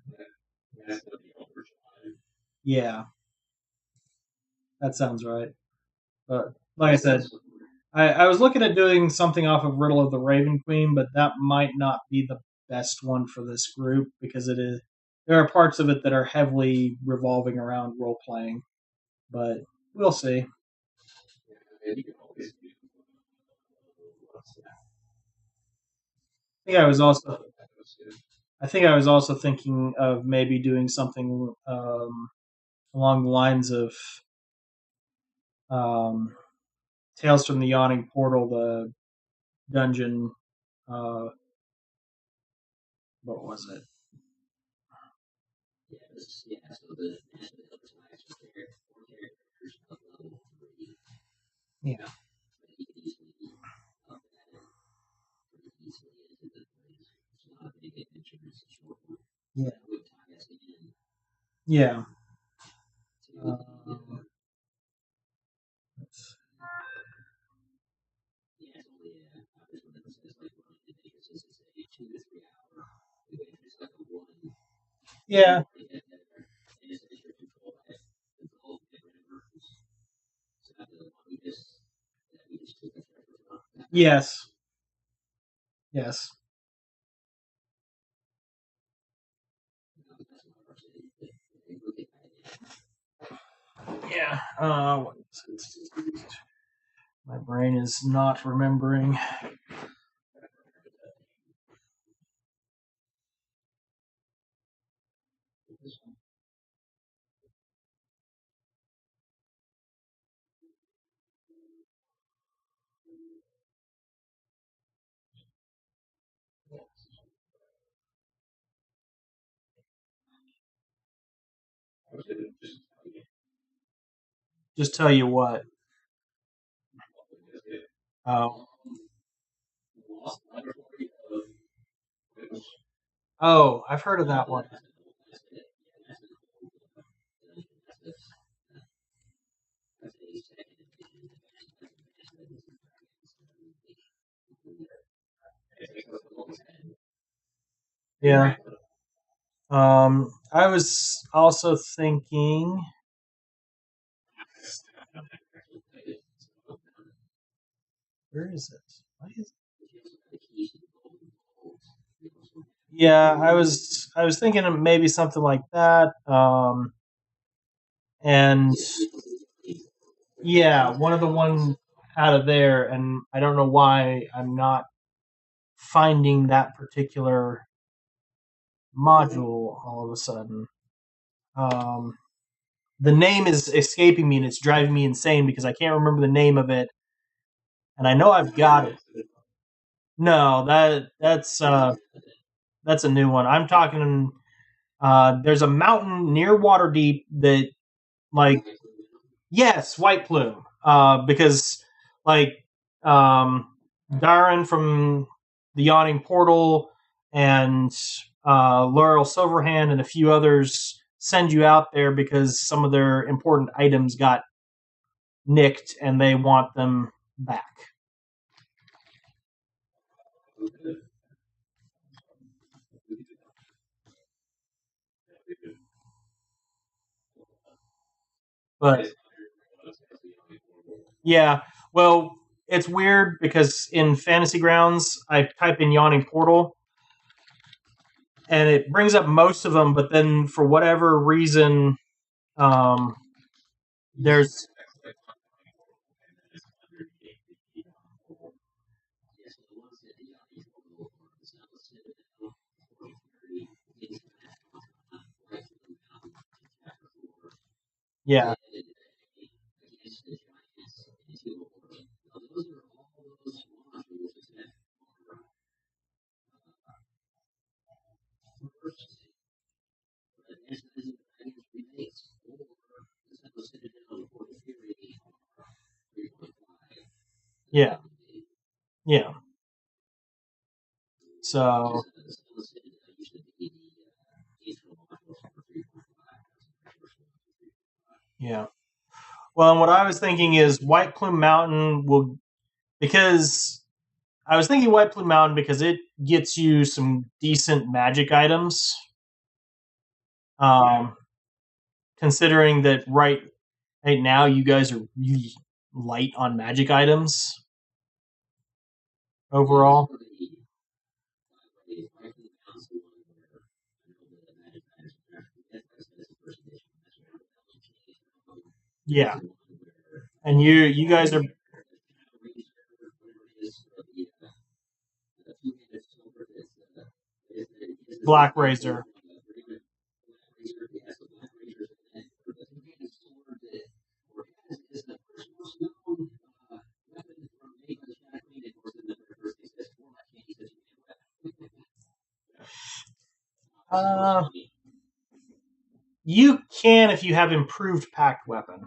Yeah, that sounds right. But like I said, I was looking at doing something off of Riddle of the Raven Queen, but that might not be the best one for this group because it is there are parts of it that are heavily revolving around role playing. But we'll see. I think I was also thinking of maybe doing something along the lines of um, Tales from the Yawning Portal, the dungeon. Uh, what was it? Yeah, yeah, yeah. Um, yeah. Yes. Yes. Yeah. My brain is not remembering. Just tell you what. Oh, oh, I've heard of that one. Yeah. I was also thinking. Where is it? Why is Yeah, I was thinking of maybe something like that. And yeah, one of the one out of there, and I don't know why I'm not finding that particular module all of a sudden. Um, the name is escaping me, and it's driving me insane because I can't remember the name of it, and I know I've got it. No, that's a new one. I'm talking. There's a mountain near Waterdeep that like yes, White Plume. Because like um Darren from the Yawning Portal and Laurel Silverhand and a few others send you out there because some of their important items got nicked and they want them back. But yeah, well, it's weird because in Fantasy Grounds, I type in Yawning Portal and it brings up most of them, but then for whatever reason, um, there's yeah, yeah, yeah. So yeah. Well, and what I was thinking is White Plume Mountain will because I was thinking White Plume Mountain because it gets you some decent magic items. Um, Considering that right now you guys are really light on magic items overall. Yeah, and you guys are Black Razor. Uh, you can if you have improved pact weapon.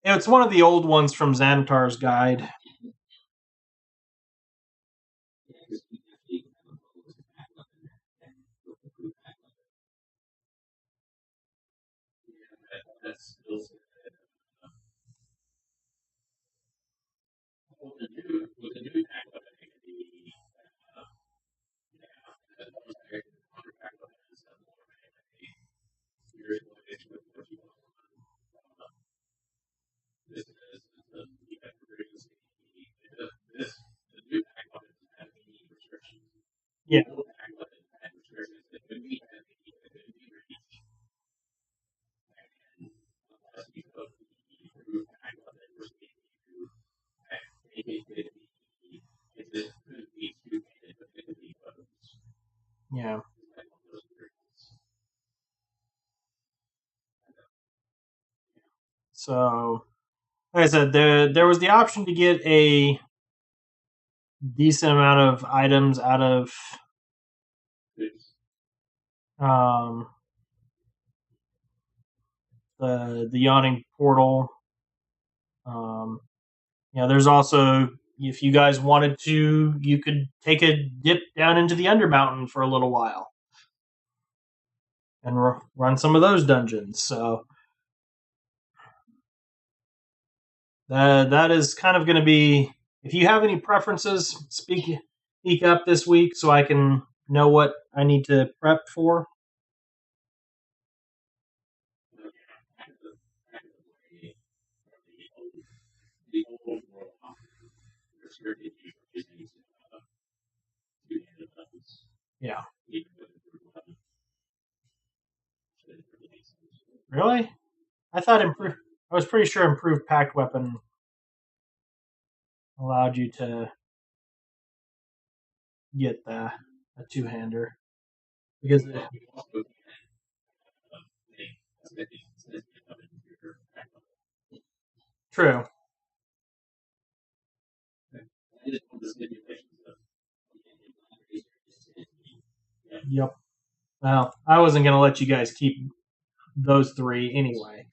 It's one of the old ones from Xanatar's guide. Yeah, yeah. So, like I said, there was the option to get a decent amount of items out of um, the Yawning Portal. Um, there's also if you guys wanted to, you could take a dip down into the Undermountain for a little while and run some of those dungeons. So that is kind of going to be. If you have any preferences, speak up this week so I can know what I need to prep for. Yeah, really? I thought improved. I was pretty sure improved packed weapon allowed you to get a two hander because true. Yep. Well, I wasn't going to let you guys keep those three anyway.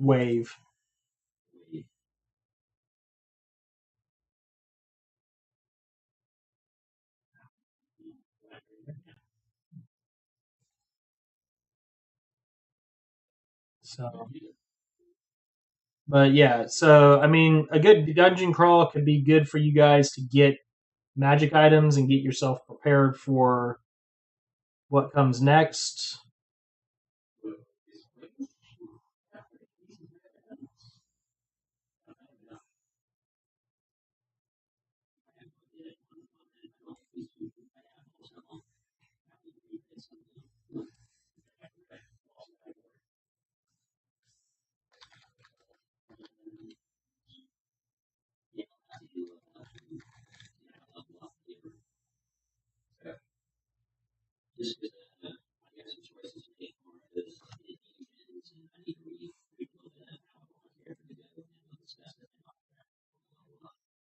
wave. So, but yeah, so I mean, a good dungeon crawl could be good for you guys to get magic items and get yourself prepared for what comes next.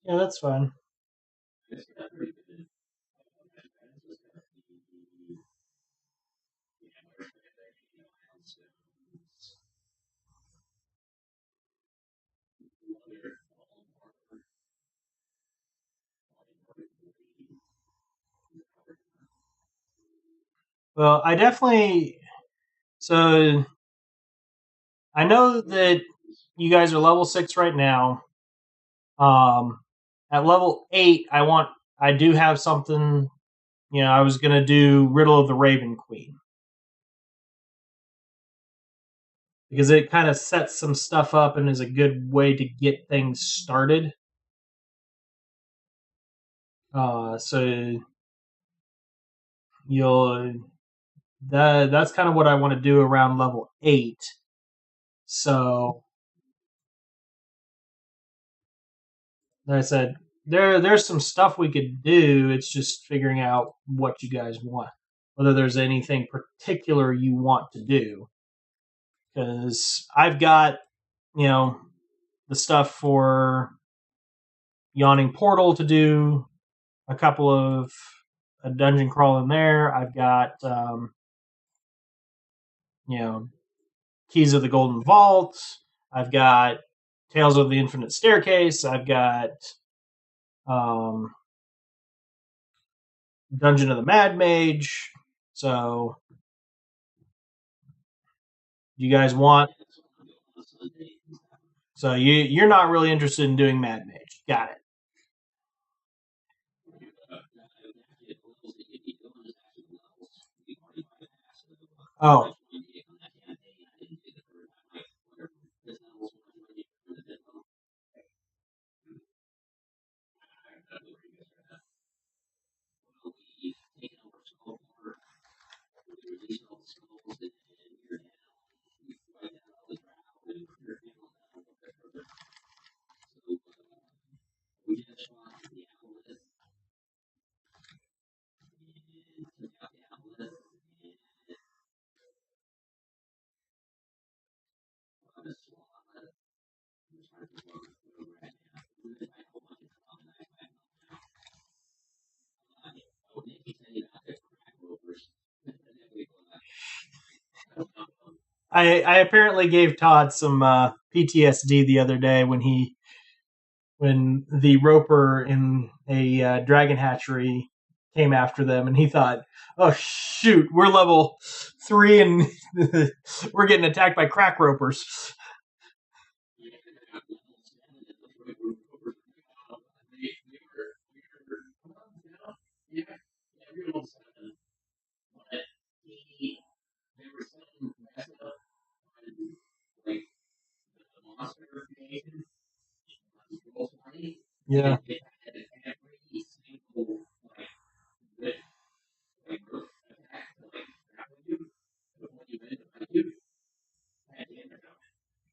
Yeah, that's fine. Well, I definitely. So I know that you guys are level 6 right now. Um, at level 8, I do have something. I was gonna do Riddle of the Raven Queen because it kind of sets some stuff up and is a good way to get things started. So you'll that's kind of what I want to do around level 8. So, like I said, there's some stuff we could do. It's just figuring out what you guys want, whether there's anything particular you want to do. Because I've got, you know, the stuff for Yawning Portal to do, a couple of a dungeon crawl in there. I've got, you know, Keys of the Golden Vault. I've got Tales of the Infinite Staircase. I've got um, Dungeon of the Mad Mage. So, you guys want? So you're not really interested in doing Mad Mage. Got it. Oh, I apparently gave Todd some PTSD the other day when the roper in a dragon hatchery came after them, and he thought, "Oh shoot, we're level 3 and we're getting attacked by crack ropers." Yeah.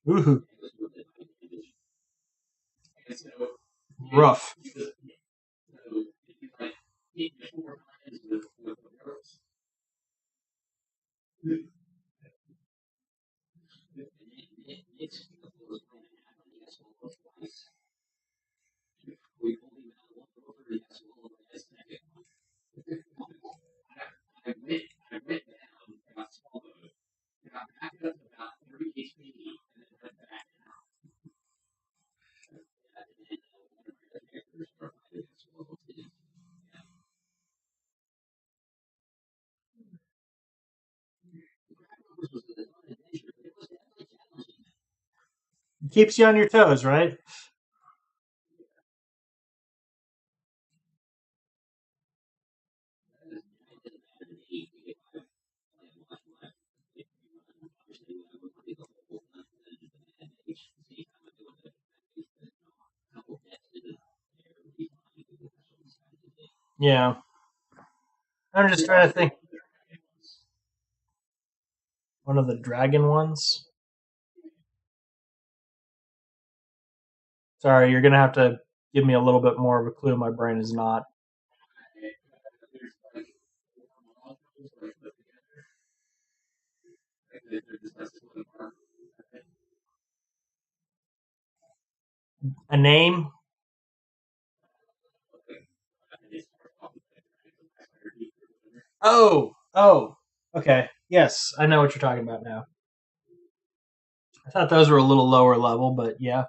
Ooh, rough. Keeps you on your toes, right? Yeah. I'm just trying to think. One of the dragon ones. Sorry, you're gonna have to give me a little bit more of a clue. My brain is not. A name? Oh. Okay. Yes, I know what you're talking about now. I thought those were a little lower level, but yeah.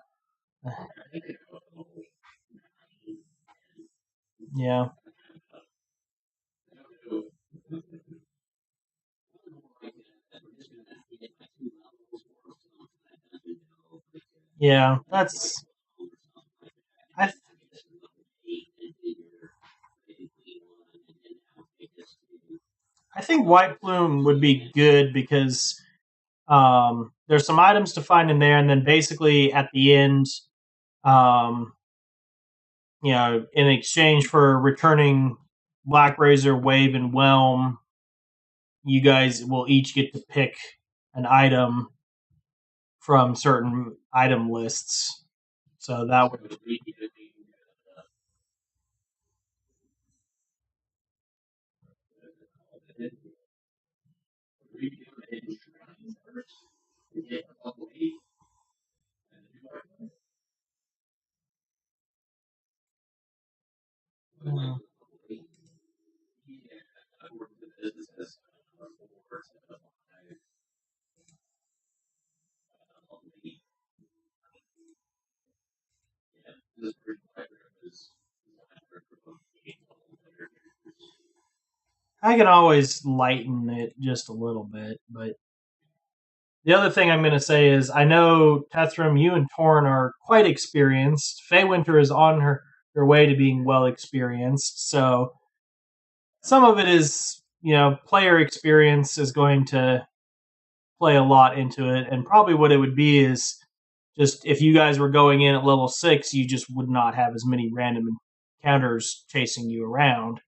Yeah. Yeah. That's. I. I think White Plume would be good because there's some items to find in there, and then basically at the end, um, in exchange for returning Black Razor, Wave, and Whelm, you guys will each get to pick an item from certain item lists. So that would. Mm, I can always lighten it just a little bit, but the other thing I'm going to say is I know Tethram, you and Torn are quite experienced. Winter is on her way to being well experienced, so some of it is player experience is going to play a lot into it, and probably what it would be is just if you guys were going in at level 6, you just would not have as many random encounters chasing you around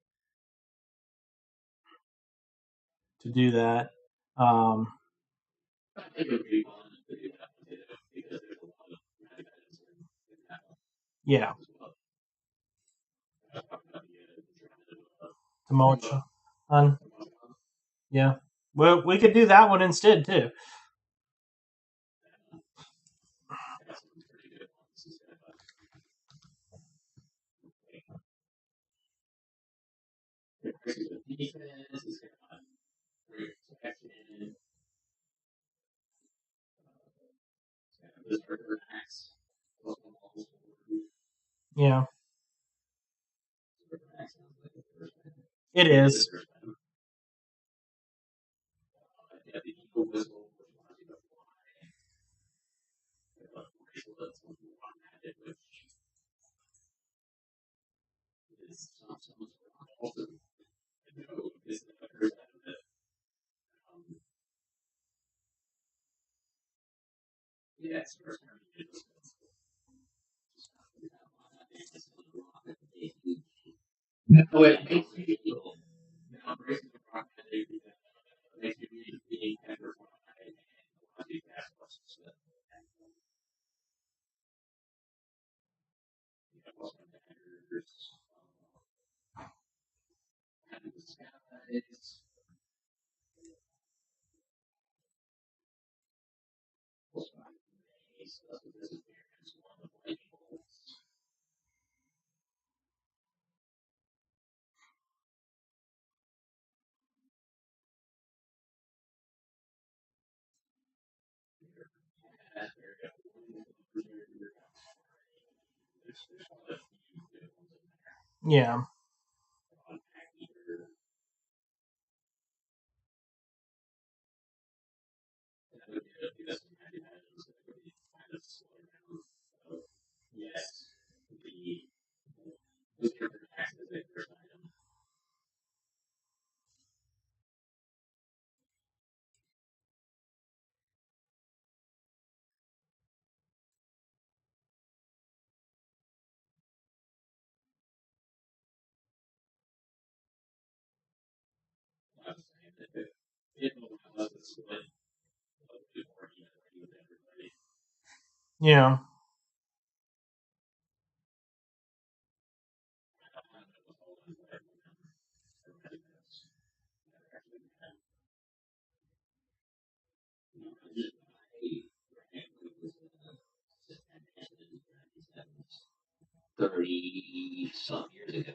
to do that. Um, yeah, Tomocha. Yeah. Well, we could do that one instead too. Yeah, it is. Yeah. Yeah. Some years ago.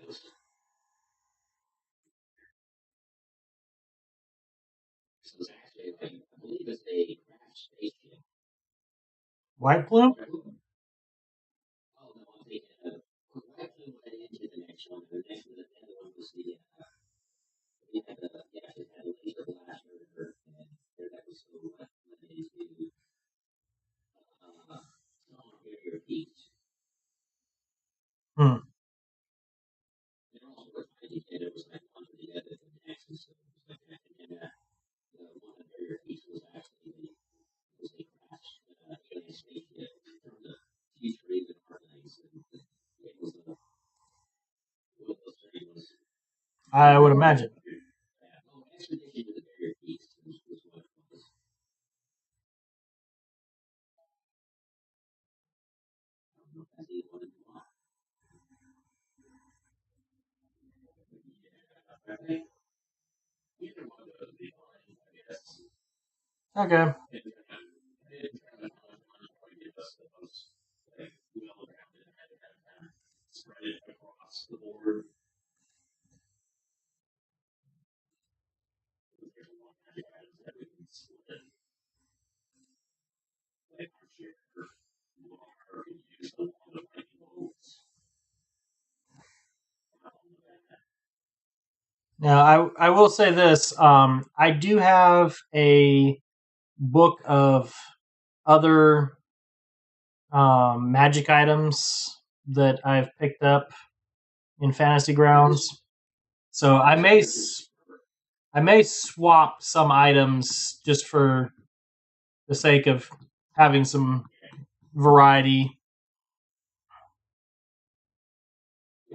So it's actually like I believe it's a crash spaceship. White plume? Oh no, I'm thinking of White Plume led into the next one. The next one, the other one was the we had the it had a laser blaster and that was so led into bigger beats. Hmm. And also what I did it was like one of the other the next so it was like that and then the one of the bigger beats was actually the was a crash alien spaceship from the future even organized and it was one of those things I would imagine. expedition to the bigger beats was what it was. I don't know if that's even one of them. Right? Okay. Now, I will say this. I do have a book of other magic items that I've picked up in Fantasy Grounds. So I may swap some items just for the sake of having some variety.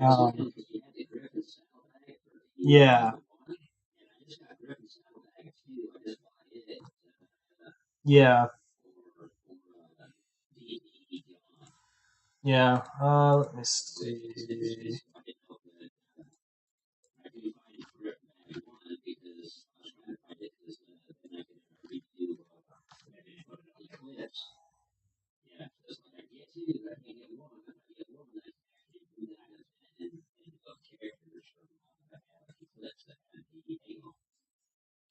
Um, yeah, yeah, yeah. Let me see.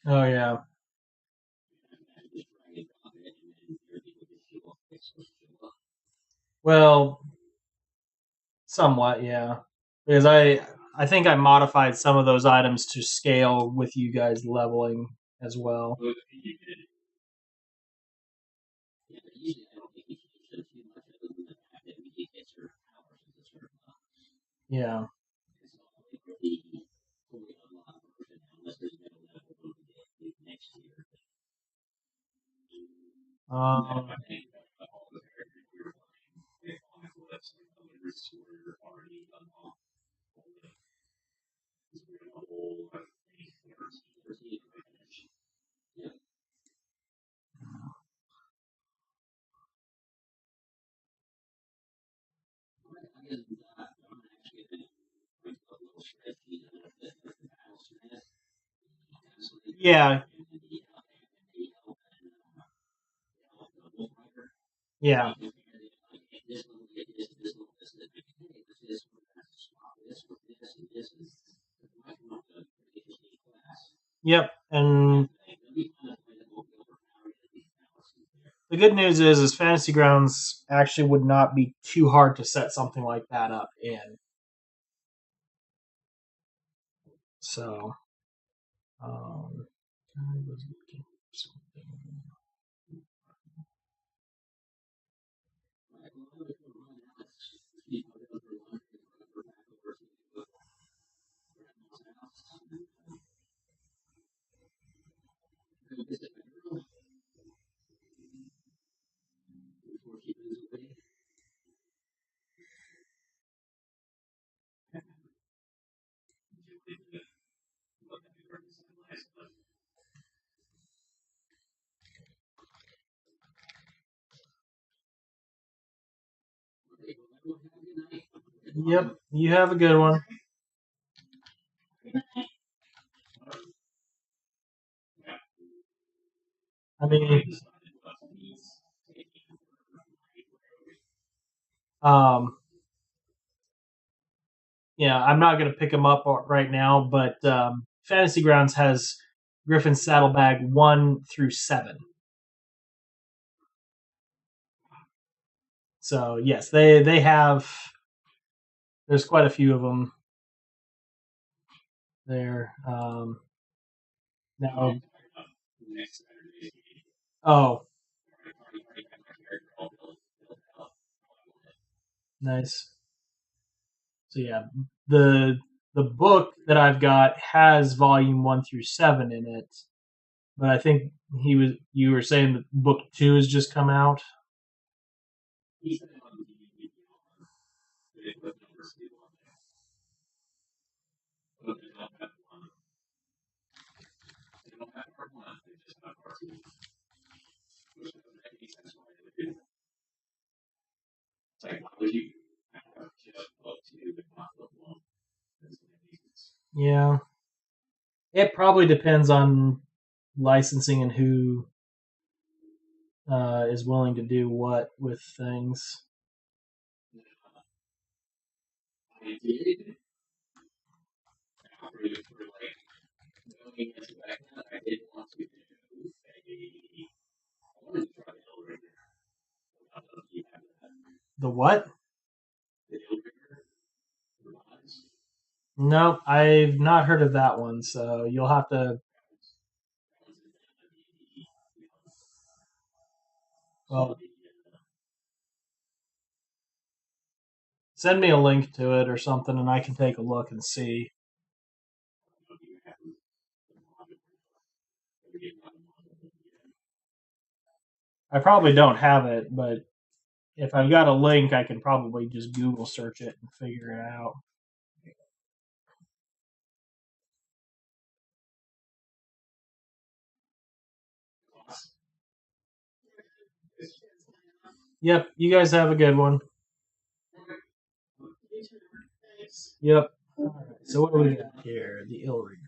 Oh yeah. Well, somewhat, yeah. Because I think I modified some of those items to scale with you guys leveling as well. Yeah. Um, yeah, yeah. Yep. And the good news is Fantasy Grounds actually would not be too hard to set something like that up in. So, um, Yep. You have a good one. I mean, um, yeah, I'm not going to pick them up right now, but Fantasy Grounds has Griffin's Saddlebag 1 through 7. So yes, they have. There's quite a few of them there. Now, oh, nice. So yeah, the the book that I've got has volume 1 through 7 in it, but I think you were saying that book 2 has just come out. Yeah, it probably depends on licensing and who is willing to do what with things. The what? No, I've not heard of that one. So you'll have to. Well, send me a link to it or something, and I can take a look and see. I probably don't have it, but if I've got a link, I can probably just Google search it and figure it out. Yep, you guys have a good one. Yep. All right, so what do we got here? The ill reader.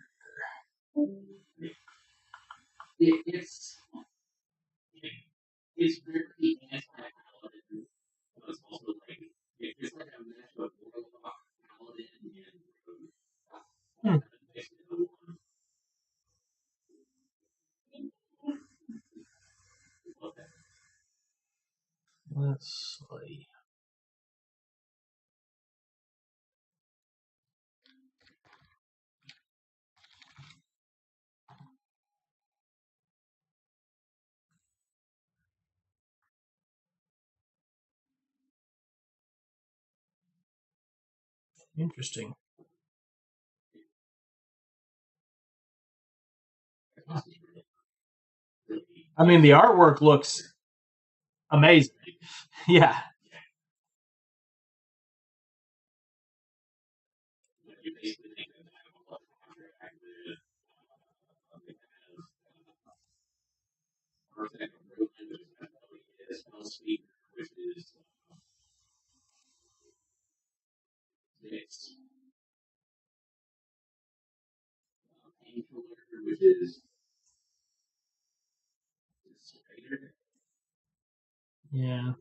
Hmm. Let's see. Interesting. I mean, the artwork looks amazing. Yeah. Yeah.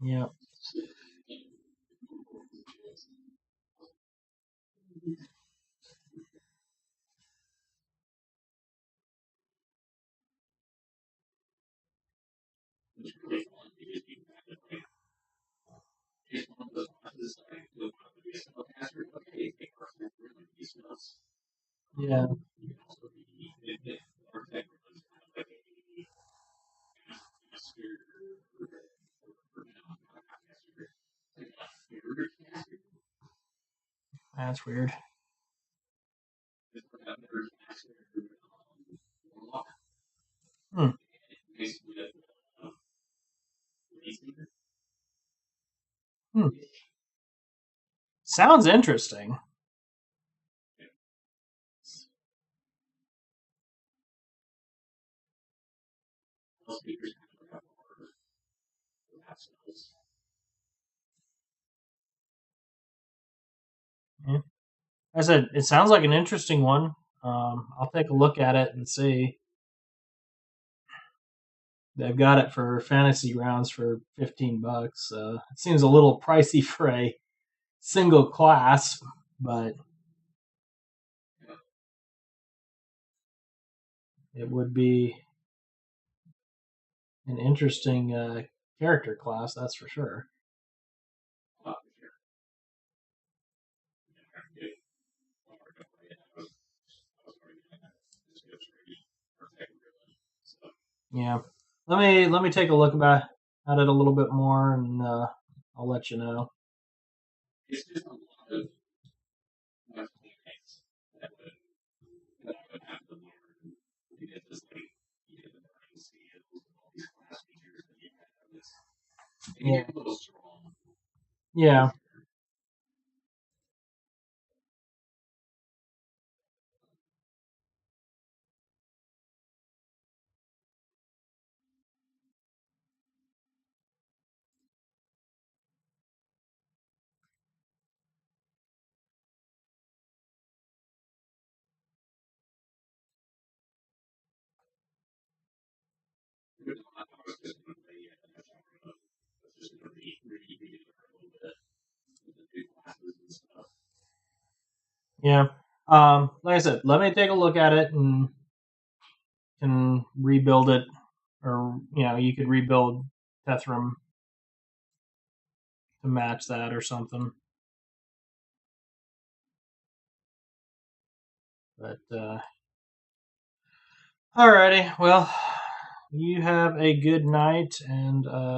Yeah. Yeah. That's weird. Hmm. Hmm. Sounds interesting. Yeah. I said it sounds like an interesting one. I'll take a look at it and see. They've got it for fantasy rounds for $15. It seems a little pricey for a single class, but it would be an interesting character class, that's for sure. Yeah, let me take a look at it a little bit more, and I'll let you know. Yeah, yeah, yeah. Like I said, let me take a look at it and can rebuild it, or you could rebuild Tethram to match that or something. But alrighty, well, you have a good night, and